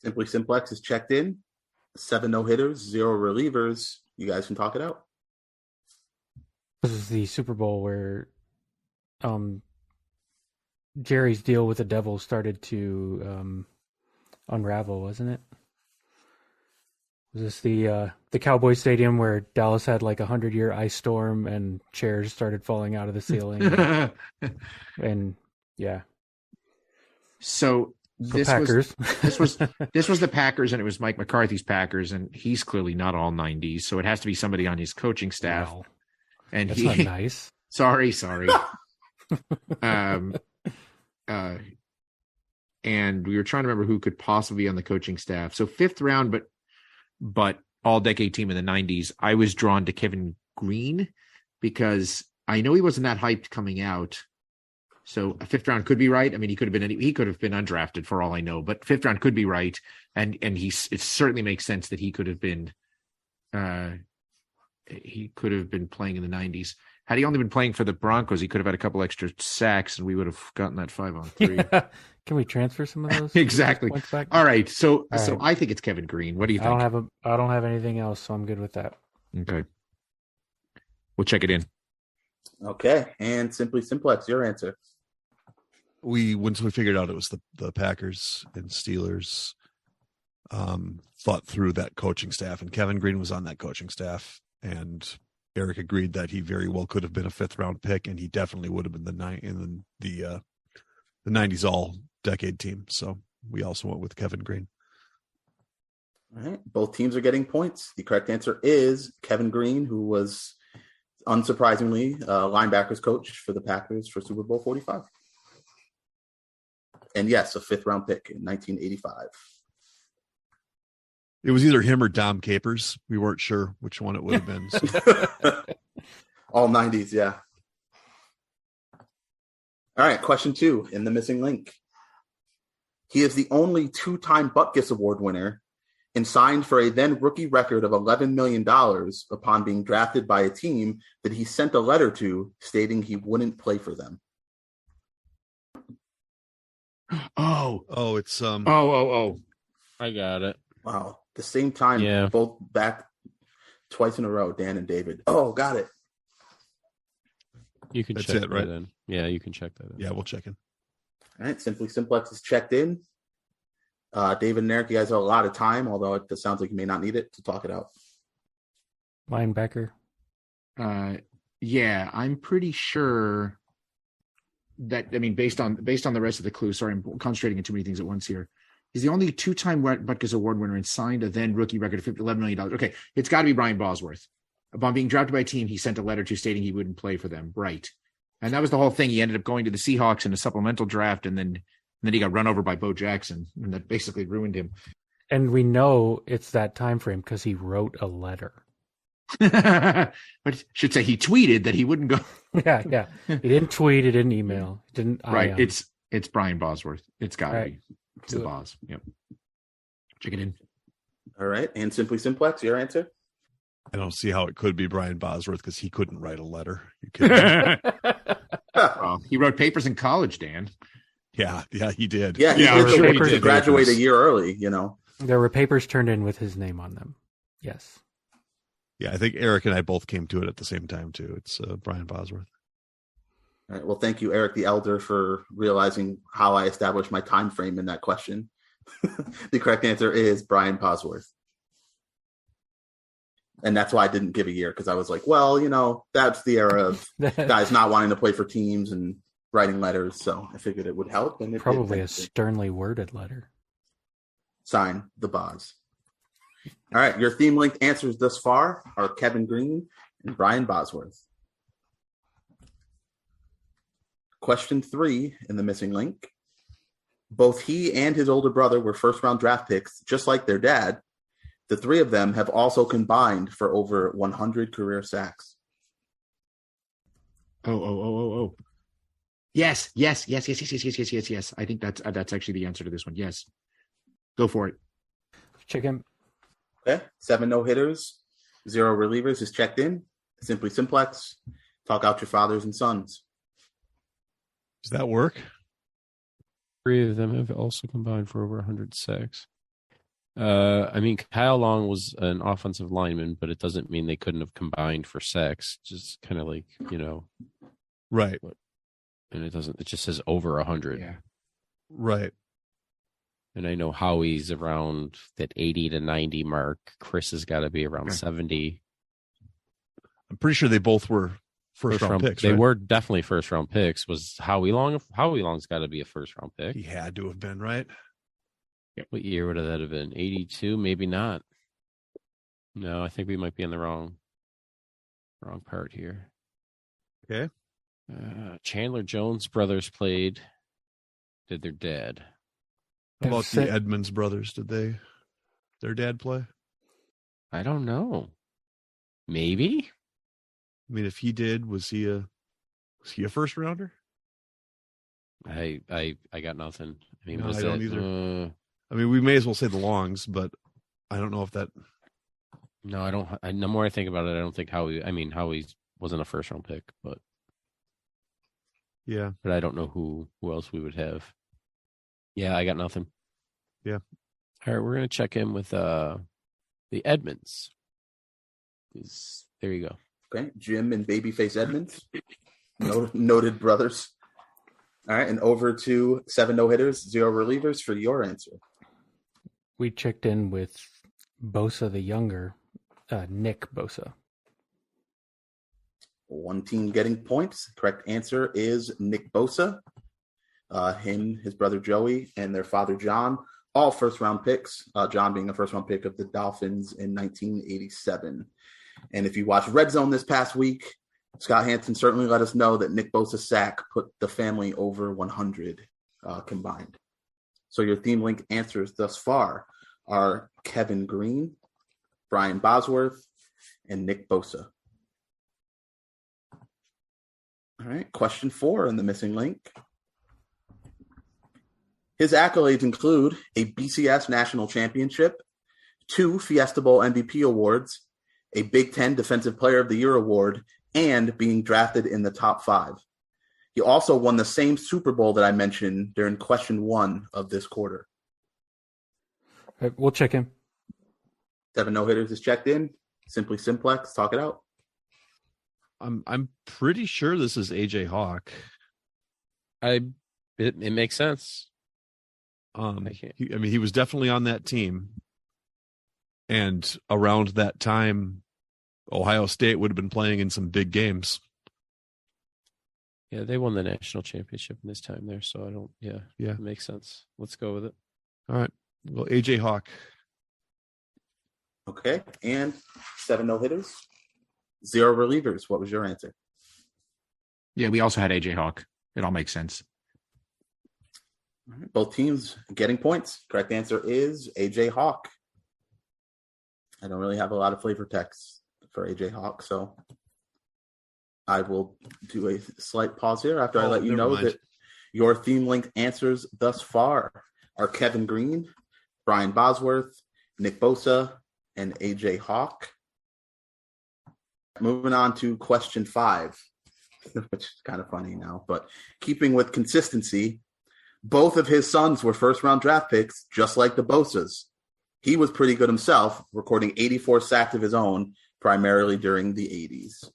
Simply Simplex is checked in. 7 no-hitters, 0 relievers. You guys can talk it out. This is the Super Bowl where Jerry's deal with the devil started to unravel, wasn't it? Was this the Cowboy Stadium where Dallas had like 100-year ice storm and chairs started falling out of the ceiling? and yeah. So this Packers. was the Packers, and it was Mike McCarthy's Packers, and he's clearly not all 90s, so it has to be somebody on his coaching staff. Wow. And That's not nice. Sorry. And we were trying to remember who could possibly be on the coaching staff. So 5th round, but all-decade team in the 90s. I was drawn to Kevin Green because I know he wasn't that hyped coming out. So a 5th round could be right. I mean, he could have been undrafted for all I know, but 5th round could be right. And it certainly makes sense that he could have been playing in the 90s. Had he only been playing for the Broncos, he could have had a couple extra sacks and we would have gotten that 5-on-3. Yeah. Can we transfer some of those? Exactly. Back? All right. So All right. I think it's Kevin Green. What do you think? I don't have anything else, so I'm good with that. Okay. We'll check it in. Okay. And Simply Simplex, your answer. Once we figured out it was the Packers and Steelers, thought through that coaching staff, and Kevin Green was on that coaching staff, and Eric agreed that he very well could have been a 5th-round pick, and he definitely would have been the 90s all-decade team. So we also went with Kevin Green. All right. Both teams are getting points. The correct answer is Kevin Green, who was unsurprisingly linebackers coach for the Packers for Super Bowl 45. And yes, a 5th-round pick in 1985. It was either him or Dom Capers. We weren't sure which one it would have been. So. All 90s, yeah. All right, question 2 in the missing link. He is the only 2-time Butkus Award winner and signed for a then rookie record of $11 million upon being drafted by a team that he sent a letter to stating he wouldn't play for them. It's I got it. Wow. The same time, Yeah. both back twice in a row, Dan and David. Oh, got it. You can That's check it, right? that in. Yeah, you can check that in. Yeah, we'll check in. All right, Simply Simplex is checked in. David and Eric, you guys have a lot of time, although it sounds like you may not need it to talk it out. Linebacker. Yeah, I'm pretty sure that, I mean, based on the rest of the clues, sorry, I'm concentrating on too many things at once here. He's the only 2-time Butkus Award winner and signed a then rookie record of $11 million. Okay, it's got to be Brian Bosworth. Upon being drafted by a team, he sent a letter to stating he wouldn't play for them. Right. And that was the whole thing. He ended up going to the Seahawks in a supplemental draft, and then he got run over by Bo Jackson, and that basically ruined him. And we know it's that time frame because he wrote a letter. But should say he tweeted that he wouldn't go. Yeah. He didn't tweet. He didn't email. He didn't. Right. It's Brian Bosworth. It's got to Right. be. It's the Bos. Yep. Check it in. All right, and Simply Simplex, your answer? I don't see how it could be Brian Bosworth because he couldn't write a letter. You kidding? Well, he wrote papers in college, Dan. Yeah, he did. Yeah, he I'm did sure the he papers to did. graduate a year early, you know. There were papers turned in with his name on them. Yes. Yeah, I think Eric and I both came to it at the same time, too. It's Brian Bosworth. All right, well, thank you, Eric the Elder, for realizing how I established my time frame in that question. The correct answer is Brian Bosworth. And that's why I didn't give a year, because I was like, well, you know, that's the era of guys not wanting to play for teams and writing letters. So I figured it would help. And it Probably did. a sternly worded letter. Sign the Boz. All right, your theme linked answers thus far are Kevin Green and Brian Bosworth. Question 3 in the missing link. Both he and his older brother were first-round draft picks, just like their dad. The three of them have also combined for over 100 career sacks. Oh. Yes. I think that's actually the answer to this one. Yes. Go for it. Chicken. Okay. 7 no-hitters, 0 relievers is checked in. Simply simplex. Talk out your fathers and sons. Does that work? 3 of them have also combined for over 100 sacks. I mean, Kyle Long was an offensive lineman, but it doesn't mean they couldn't have combined for sacks. Just kind of like, Right. And it just says over 100. Yeah. Right. And I know Howie's around that 80 to 90 mark. Chris has got to be around 70. I'm pretty sure they both were first round picks. They right? were definitely first round picks. Was Howie Long? Howie Long's got to be a first round pick. He had to have been, right? What year would that have been? 82? Maybe not. No, I think we might be in the wrong part here. Okay. Chandler Jones brothers did their dad. How about the Edmonds brothers? Did their dad play? I don't know. Maybe. I mean, if he did, was he a first rounder? I got nothing. I mean, No, I don't either. I mean, we may as well say the Longs, but I don't know if that. No, I don't. The more I think about it, I don't think Howie. I mean, Howie wasn't a first round pick, but yeah. But I don't know who else we would have. Yeah, I got nothing. Yeah. All right, we're gonna check in with the Edmonds. There you go. Okay. Jim and Babyface Edmonds. Noted brothers. All right. And over to 7 no-hitters, 0 relievers for your answer. We checked in with Bosa the Younger, Nick Bosa. One team getting points. Correct answer is Nick Bosa. Him, his brother Joey, and their father John, all first-round picks. John being a first-round pick of the Dolphins in 1987. And if you watched Red Zone this past week, Scott Hansen certainly let us know that Nick Bosa's sack put the family over 100 combined. So your theme link answers thus far are Kevin Green, Brian Bosworth, and Nick Bosa. All right, question 4 in the missing link. His accolades include a BCS National Championship, 2 Fiesta Bowl MVP awards, a Big Ten Defensive Player of the Year award, and being drafted in the top 5. He also won the same Super Bowl that I mentioned during question 1 of this quarter. We'll check in. 7 no-hitters is checked in. Simply simplex, talk it out. I'm pretty sure this is AJ Hawk. It makes sense. He was definitely on that team, and around that time, Ohio State would have been playing in some big games. Yeah, they won the national championship in this time there, so I don't. Yeah, it makes sense. Let's go with it. All right, well, AJ Hawk. Okay, and 7 no-hitters, 0 relievers. What was your answer? Yeah, we also had AJ Hawk. It all makes sense. All right, both teams getting points. Correct answer is AJ Hawk. I don't really have a lot of flavor text for AJ Hawk, so I will do a slight pause here after I let you know that your theme link answers thus far are Kevin Green, Brian Bosworth, Nick Bosa, and AJ Hawk. Moving on to question 5, which is kind of funny now, but keeping with consistency, both of his sons were first-round draft picks, just like the Bosas. He was pretty good himself, recording 84 sacks of his own, primarily during the 80s.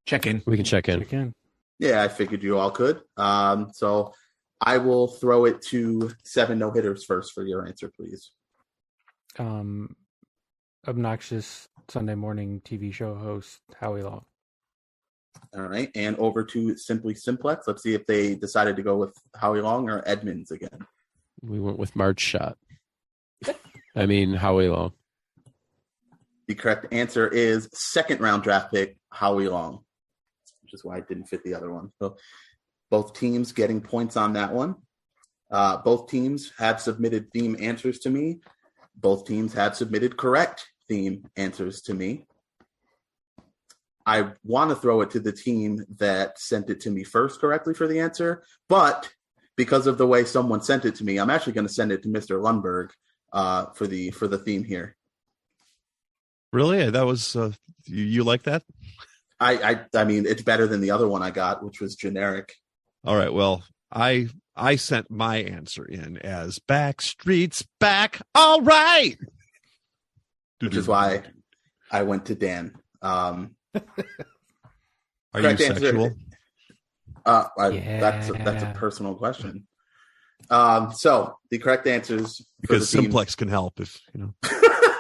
Check in. We can check in. Check in. Yeah, I figured you all could. So I will throw it to 7 no-hitters first for your answer, please. Obnoxious Sunday morning TV show host Howie Long. All right, and over to Simply Simplex. Let's see if they decided to go with Howie Long or Edmonds again. We went with Marge Schott. Howie Long. The correct answer is 2nd-round draft pick Howie Long, which is why it didn't fit the other one. So both teams getting points on that one. Both teams have submitted theme answers to me. Both teams have submitted correct theme answers to me. I want to throw it to the team that sent it to me first correctly for the answer, but because of the way someone sent it to me, I'm actually going to send it to Mr. Lundberg for the theme here. Really? That was you like that? I mean, it's better than the other one I got, which was generic. All right. Well, I sent my answer in as Backstreet's back. All right. Which is why I went to Dan. Are you sexual? That's a personal question. So the correct answers because Simplex can help if you know.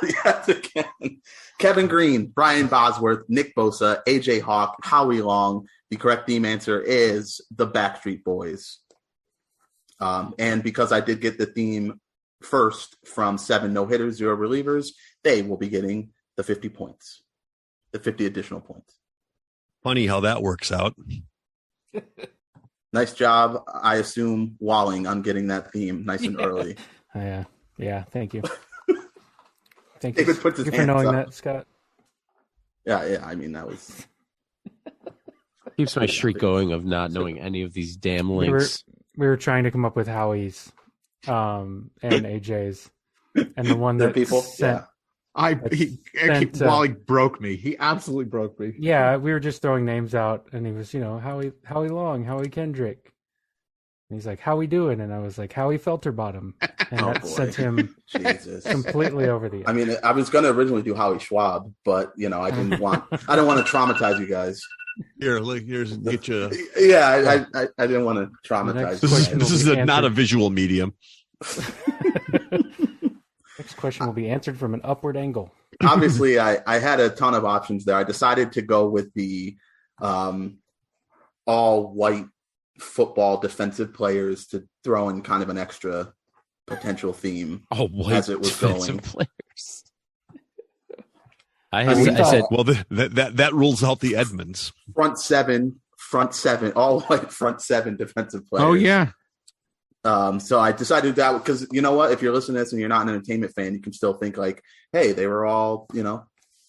Yes, it can. Kevin Green, Brian Bosworth, Nick Bosa, AJ Hawk, Howie Long. The correct theme answer is the Backstreet Boys. And because I did get the theme first from 7 no-hitters, 0 relievers, they will be getting the 50 points, the 50 additional points. Funny how that works out. Nice job, I assume, Walling, on getting that theme nice and early. Yeah, thank you. Thank David you, puts his thank you for knowing hands up. that, Scott. Yeah, I mean, that was... Keeps my streak going of not knowing any of these damn links. We were trying to come up with Howie's and AJ's, and the one that people, sent, Wally broke me. He absolutely broke me. Yeah, we were just throwing names out, and he was, Howie Long, Howie Kendrick. And he's like, "How we doing?" And I was like, "Howie Felterbottom," and that sent him completely over the edge. I mean, I was going to originally do Howie Schwab, but I didn't want to traumatize you guys. Here's get you. Yeah, I didn't want to traumatize. This is not a visual medium. Next question will be answered from an upward angle. Obviously, I had a ton of options there. I decided to go with the all white football defensive players to throw in kind of an extra potential theme as it was going. Players. I said, well, that rules out the Edmonds. Front seven, all white front seven defensive players. Oh yeah. So I decided that because you know what, if you're listening to this and you're not an entertainment fan, you can still think like, hey, they were all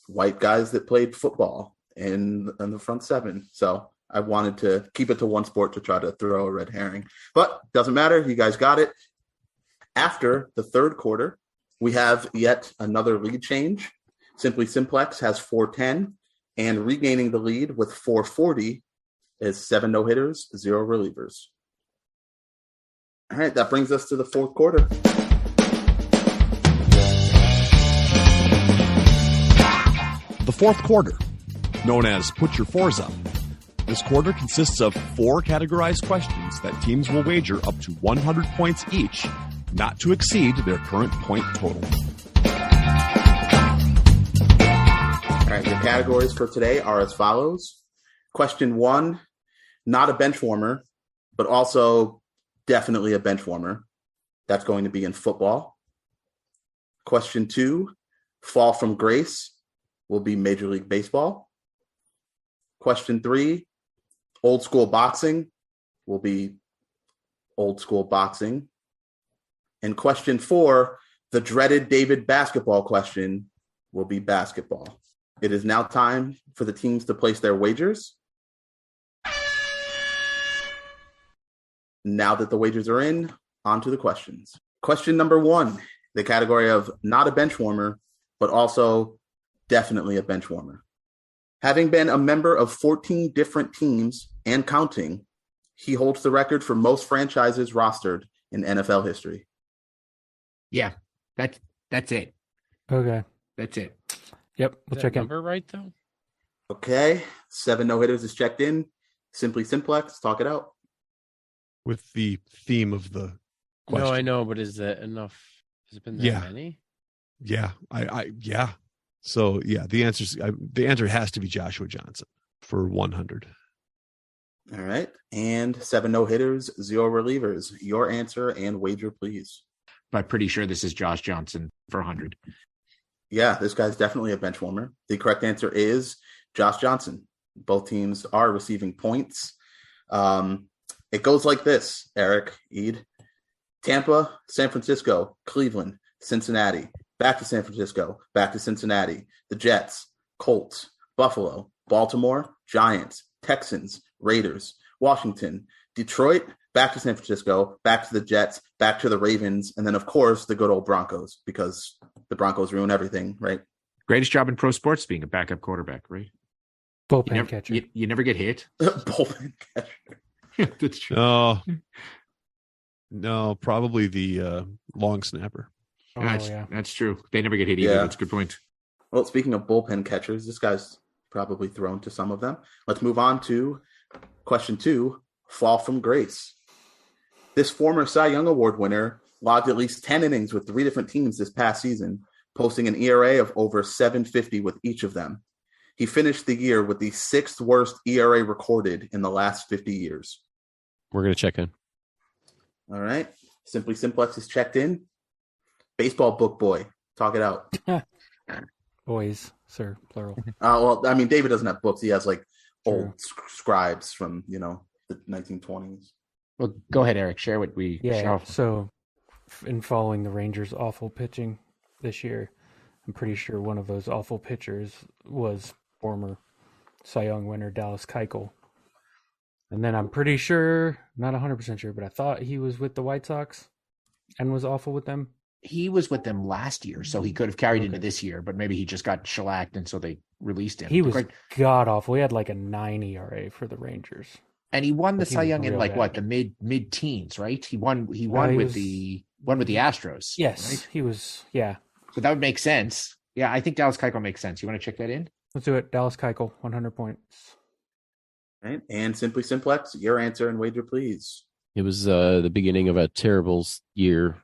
white guys that played football in the front seven. So I wanted to keep it to one sport to try to throw a red herring, but doesn't matter. You guys got it. After the third quarter, we have yet another lead change. Simply Simplex has 410, and regaining the lead with 440 is 7 no-hitters, 0 relievers. All right, that brings us to the fourth quarter. The fourth quarter, known as Put Your Fours Up. This quarter consists of 4 categorized questions that teams will wager up to 100 points each, not to exceed their current point total. All right, your categories for today are as follows. Question 1, not a bench warmer, but also definitely a bench warmer. That's going to be in football. Question 2, fall from grace, will be Major League Baseball. Question 3, old school boxing, will be old school boxing. And question 4, the dreaded David basketball question, will be basketball. It is now time for the teams to place their wagers. Now that the wagers are in, on to the questions. Question number 1, the category of not a bench warmer, but also definitely a bench warmer. Having been a member of 14 different teams and counting, he holds the record for most franchises rostered in NFL history. Yeah, that's it. Okay. That's it. Yep, we'll check in. Number right though. Okay, 7 no-hitters is checked in. Simply Simplex, talk it out. With the theme of the question. No, I know, but is that enough? Has it been that many? Yeah, yeah. So yeah, the answer has to be Joshua Johnson for 100. All right, and 7 no-hitters, 0 relievers. Your answer and wager, please. I'm pretty sure this is Josh Johnson for 100. Yeah, this guy's definitely a bench warmer. The correct answer is Josh Johnson. Both teams are receiving points. It goes like this, Eric, Eid. Tampa, San Francisco, Cleveland, Cincinnati, back to San Francisco, back to Cincinnati, the Jets, Colts, Buffalo, Baltimore, Giants, Texans, Raiders, Washington, Detroit, back to San Francisco, back to the Jets, back to the Ravens, and then, of course, the good old Broncos, because the Broncos ruin everything, right? Greatest job in pro sports, being a backup quarterback, right? Bullpen catcher. You never get hit. Bullpen catcher. That's true. No, probably the long snapper. That's true. They never get hit either. Yeah. That's a good point. Well, speaking of bullpen catchers, this guy's probably thrown to some of them. Let's move on to question 2, fall from grace. This former Cy Young Award winner logged at least 10 innings with 3 different teams this past season, posting an ERA of over 7.50 with each of them. He finished the year with the 6th worst ERA recorded in the last 50 years. We're going to check in. All right. Simply Simplex is checked in. Baseball book boy. Talk it out. Boys, sir, plural. Well, I mean, David doesn't have books. He has like old True. scribes from, the 1920s. Well, go ahead, Eric. Share what we Yeah, so in following the Rangers' awful pitching this year, I'm pretty sure one of those awful pitchers was former Cy Young winner Dallas Keuchel. And then I'm pretty sure, not 100% sure, but I thought he was with the White Sox and was awful with them. He was with them last year, so he could have carried into this year, but maybe he just got shellacked, and so they released him. He was god awful. He had like a 9 ERA for the Rangers. And he won the He Cy was Young in real like bad. what, the mid teens, right? He won He with the Astros. Yes, right? he was. Yeah. So that would make sense. Yeah, I think Dallas Keuchel makes sense. You want to check that in? Let's do it. Dallas Keuchel, 100 points. Right. And Simply Simplex, your answer and wager, please. It was the beginning of a terrible year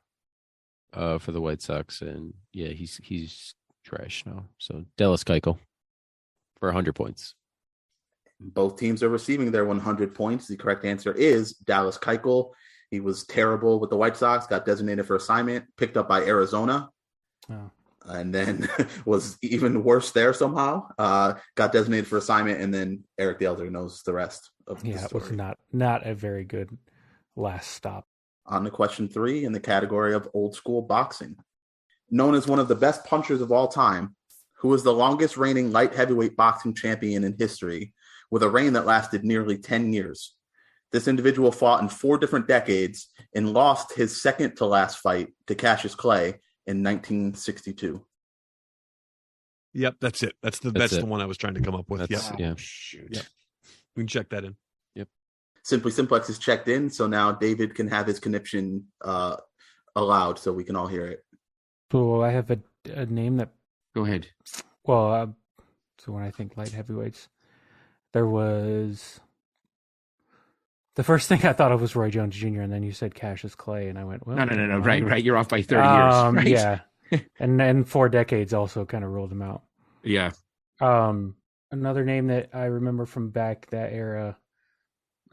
for the White Sox, and yeah, he's trash now. So Dallas Keuchel for 100 points. Both teams are receiving their 100 points. The correct answer is Dallas Keuchel. He was terrible with the White Sox, got designated for assignment, picked up by Arizona, and then was even worse there somehow. Got designated for assignment, and then Eric Daelzer knows the rest of the story. It was not a very good last stop. On to question 3 in the category of old school boxing. Known as one of the best punchers of all time, who was the longest reigning light heavyweight boxing champion in history, with a reign that lasted nearly 10 years. This individual fought in 4 different decades and lost his second to last fight to Cassius Clay in 1962. Yep, that's it. That's the one I was trying to come up with. Yeah. Shoot. Yep. We can check that in. Simply Simplex is checked in, so now David can have his conniption allowed so we can all hear it. So I have a name that, Go ahead. well, so when I think light heavyweights, there was, the first thing I thought of was Roy Jones Jr., and then you said Cassius Clay, and I went, well. No. Right. You're off by 30 years. Right? Yeah. And then 4 decades also kind of ruled him out. Yeah. Another name that I remember from back that era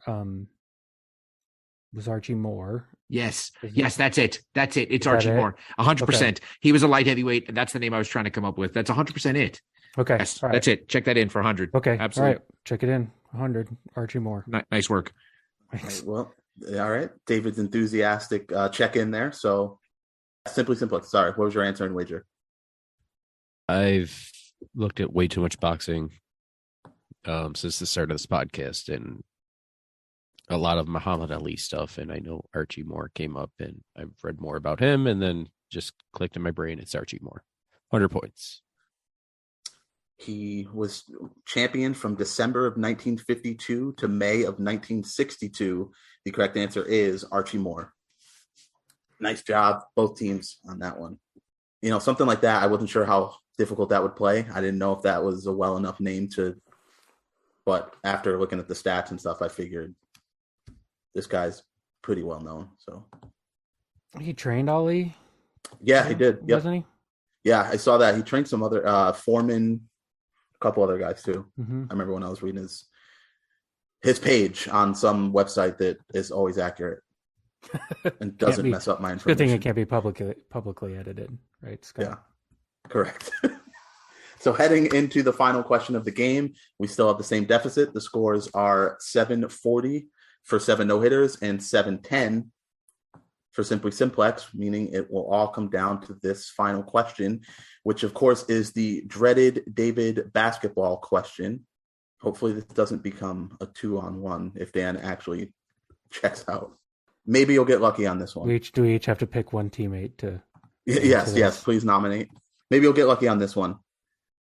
was Archie Moore. Yes, that's it. It's that Archie it? Moore. 100%. Okay. He was a light heavyweight, and that's the name I was trying to come up with. That's 100% it. Okay. Yes, all right. that's it. Check that in for 100. Okay. Absolutely. All right. Check it in. 100. Archie Moore. Nice work. Thanks. Well, all right. David's enthusiastic check in there. So Simply Simplex, sorry, what was your answer and wager? I've looked at way too much boxing since the start of this podcast, and a lot of Muhammad Ali stuff, and I know Archie Moore came up, and I've read more about him, and then just clicked in my brain, it's Archie Moore. 100 points. He was champion from December of 1952 to May of 1962. The correct answer is Archie Moore. Nice job, both teams, on that one. Something like that, I wasn't sure how difficult that would play. I didn't know if that was a well enough name but after looking at the stats and stuff, I figured this guy's pretty well known. So He trained Ali? yeah, he did. Yep. Wasn't he? Yeah, I saw that. He trained some other Foreman, a couple other guys too. Mm-hmm. I remember when I was reading his page on some website that is always accurate and doesn't mess up my information. Good thing it can't be publicly edited, right, Scott? Yeah, correct. So heading into the final question of the game, we still have the same deficit. The scores are 7-40 for 7 no-hitters and 7-10 for Simply Simplex, meaning it will all come down to this final question, which of course is the dreaded David basketball question. Hopefully this doesn't become a 2-on-1 if Dan actually checks out. Maybe you'll get lucky on this one. Do we each have to pick one teammate to? Yes, please nominate. Maybe you'll get lucky on this one.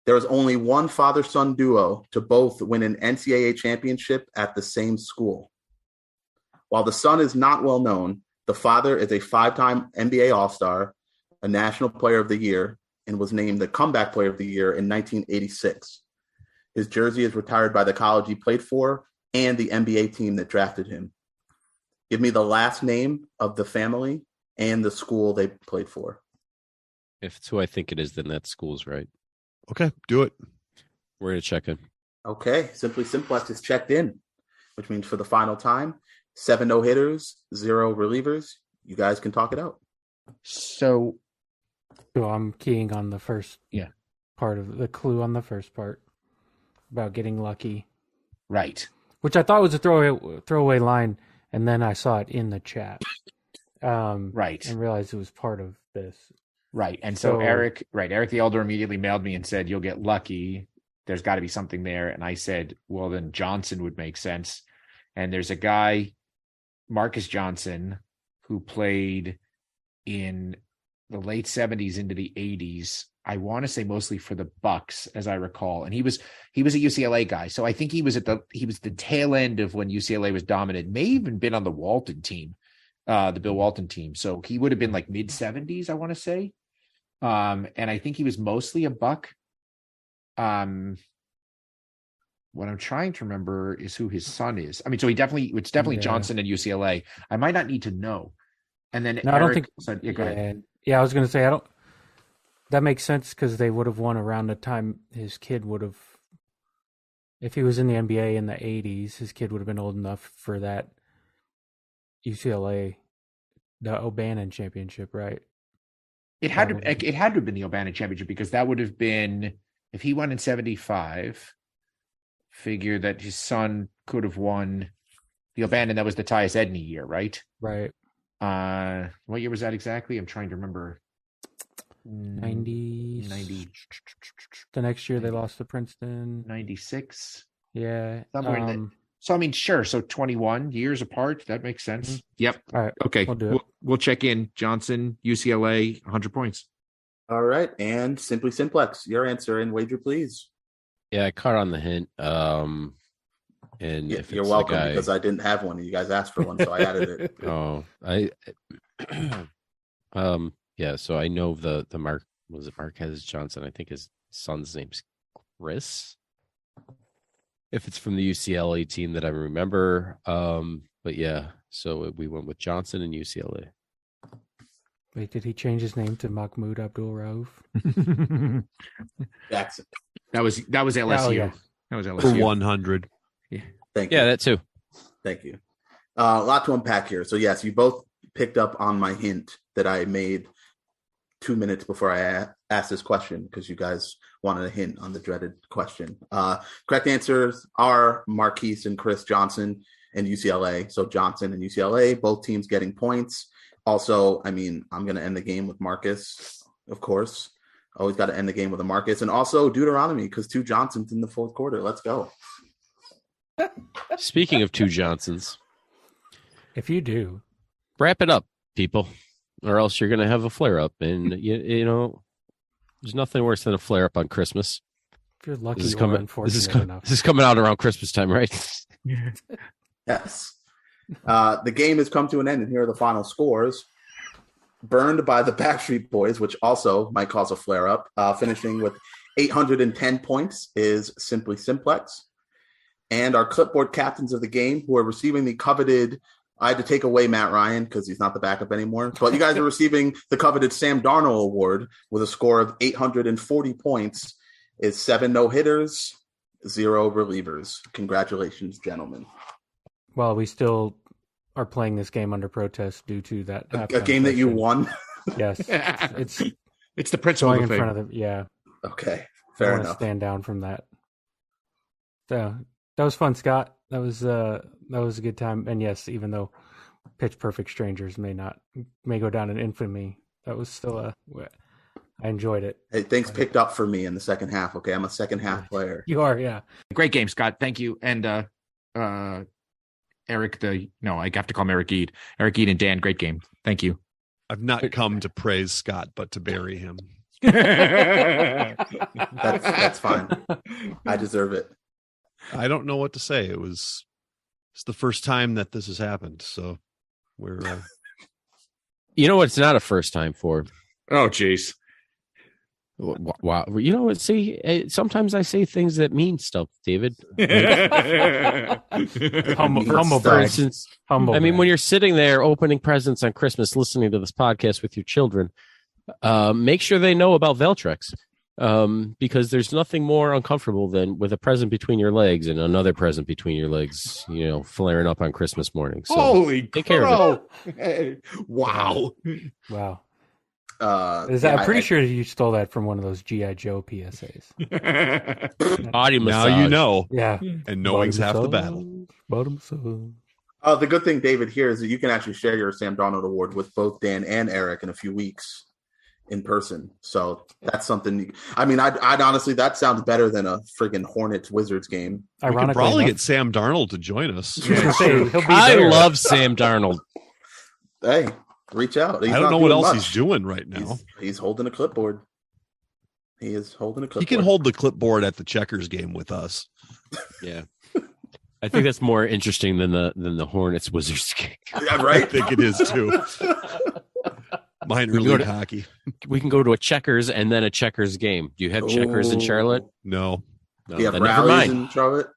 There is only one father-son duo to both win an NCAA championship at the same school. While the son is not well known, the father is a 5-time NBA All-Star, a National Player of the Year, and was named the Comeback Player of the Year in 1986. His jersey is retired by the college he played for and the NBA team that drafted him. Give me the last name of the family and the school they played for. If it's who I think it is, then that school's right. Okay, do it. We're going to check in. Okay, Simply Simplex is checked in, which means for the final time, 7 no-hitters, 0 relievers. You guys can talk it out. So I'm keying on the first Yeah. part of the clue on the first part about getting lucky, right. which I thought was a throwaway line, and then I saw it in the chat. Right. And realized it was part of this. Right. And so Eric the Elder immediately mailed me and said, you'll get lucky. There's got to be something there. And I said, well, then Johnson would make sense. And there's a guy, Marcus Johnson, who played in the late 70s into the 80s. I want to say mostly for the Bucks, as I recall. And he was a UCLA guy. So I think he was the tail end of when UCLA was dominant. May even been on the Walton team, the Bill Walton team. So he would have been like mid 70s, I want to say. And I think he was mostly a Buck. What I'm trying to remember is who his son is. I mean, so it's definitely Johnson and UCLA. I might not need to know. And then no, Eric I don't think. said, go ahead. Yeah, I was going to say I don't. That makes sense because they would have won around the time his kid would have. If he was in the NBA in the 80s, his kid would have been old enough for that UCLA, the O'Bannon championship, right? It had to have been the O'Bannon championship because that would have been if he won in 75. Figure that his son could have won the O'Bannon. That was the Tyus Edney year, right? Right. What year was that exactly? I'm trying to remember. 90. The next year they lost to Princeton. 96. Yeah. Somewhere in that. So, I mean, sure. So 21 years apart. That makes sense. Mm-hmm. Yep. All right. Okay. We'll do it. We'll check in. Johnson, UCLA, 100 points. All right. And Simply Simplex, your answer and wager, please. Yeah, I caught on the hint. And Yeah, if you're it's welcome the guy, because I didn't have one and you guys asked for one, so I added it. Yeah, so I know the Marquez Johnson. I think his son's name's Chris. If it's from the UCLA team that I remember. But yeah, so we went with Johnson and UCLA. Wait, did he change his name to Mahmoud Abdul Rauf? Jackson. That was LSU. Oh, yeah. That was LSU. For 100. Yeah. Thank you. Yeah, that too. Thank you. A lot to unpack here. So yes, you both picked up on my hint that I made 2 minutes before I asked this question because you guys wanted a hint on the dreaded question. Correct answers are Marquise and Chris Johnson and UCLA. So Johnson and UCLA, both teams getting points. Also, I mean, I'm going to end the game with Marcus, of course. Always got to end the game with a Marcus. And also Deuteronomy because 2 Johnsons in the fourth quarter. Let's go. Speaking of 2 Johnsons, If you do, wrap it up, people, or else you're going to have a flare up. And, you know, there's nothing worse than a flare up on Christmas. if you're lucky This is or coming, unfortunate enough. this is coming out around Christmas time, right? Yes. The game has come to an end, and here are the final scores. Burned by the Backstreet Boys, which also might cause a flare-up, finishing with 810 points is Simply Simplex. And our clipboard captains of the game, who are receiving the coveted, I had to take away Matt Ryan because he's not the backup anymore, but you guys are receiving the coveted Sam Darnold Award with a score of 840 points, is 7 no-hitters, 0 relievers. Congratulations, gentlemen. Well, we still are playing this game under protest due to that. A game that you won? Yes. It's the principle going of the in thing. front of the, yeah. Okay, I fair want to enough. stand down from that. So that was fun, Scott. That was a good time. And yes, even though Pitch Perfect Strangers may go down in infamy, that was still I enjoyed it. Hey, things picked up for me in the second half. Okay, I'm a second half player. You are, yeah. Great game, Scott. Thank you. And Eric, I have to call him Eric Eid. Eric Eid and Dan, great game. Thank you. I've not come to praise Scott, but to bury him. That's fine. I deserve it. I don't know what to say. It's the first time that this has happened, so we're. You know what? It's not a first time for. Oh, jeez. Wow. You know what? See, sometimes I say things that mean stuff, David. Humble For brag. instance, Humble I mean, brag. when you're sitting there opening presents on Christmas, listening to this podcast with your children, make sure they know about Veltrex. Because there's nothing more uncomfortable than with a present between your legs and another present between your legs, flaring up on Christmas morning. So Holy take care of it. Hey, wow. Wow. I'm I'm pretty sure you stole that from one of those G.I. Joe PSAs. Body Now massage. you know, Yeah. and knowing's half the battle. Bottom massage. The good thing, David, here is that you can actually share your Sam Darnold Award with both Dan and Eric in a few weeks in person. So that's something. I mean, I'd honestly, that sounds better than a friggin' Hornets Wizards game. We could probably get Sam Darnold to join us. I love Sam Darnold. Hey, reach out. I don't know what else he's doing right now. He's holding a clipboard. He is holding a clipboard. He can hold the clipboard at the Checkers game with us. Yeah. I think that's more interesting than the Hornets Wizards game. Yeah, right. I think it is too. Minor league hockey. We can go to a Checkers and then a Checkers game. Do you have Checkers in Charlotte? No. Do you have then never rallies mind. in Charlotte?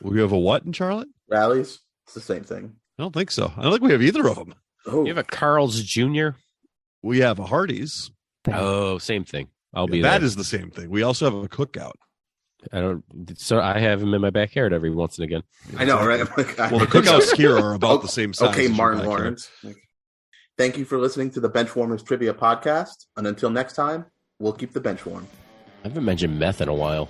We have a what in Charlotte? Rallies? It's the same thing. I don't think so. I don't think we have either of them. Oh, You have a Carl's Jr.? We have a Hardee's. Oh, same thing. I'll be there. That is the same thing. We also have a cookout. So I have them in my backyard every once and again. I know, right? Well, the cookouts here are about the same size. Okay, as your Martin backyard. Lawrence. Thank you for listening to the Benchwarmers Trivia Podcast. And until next time, we'll keep the bench warm. I haven't mentioned meth in a while.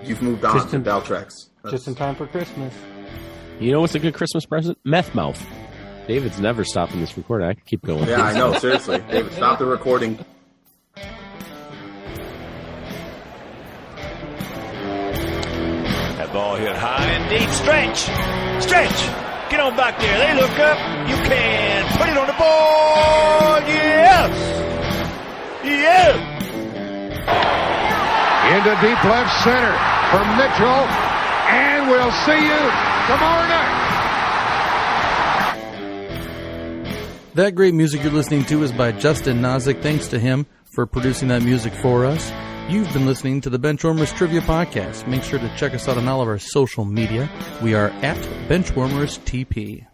You've moved on to Valtrex. Just in time for Christmas. You know what's a good Christmas present? Meth mouth. David's never stopping this recording. I can keep going. Yeah, I know. Seriously. David, stop the recording. That ball hit high and deep. Stretch. Get on back there. They look up. You can put it on the board. Yes. Into deep left center for Mitchell. And we'll see you tomorrow night. That great music you're listening to is by Justin Nozick. Thanks to him for producing that music for us. You've been listening to the Benchwarmers Trivia Podcast. Make sure to check us out on all of our social media. We are at Benchwarmers TP.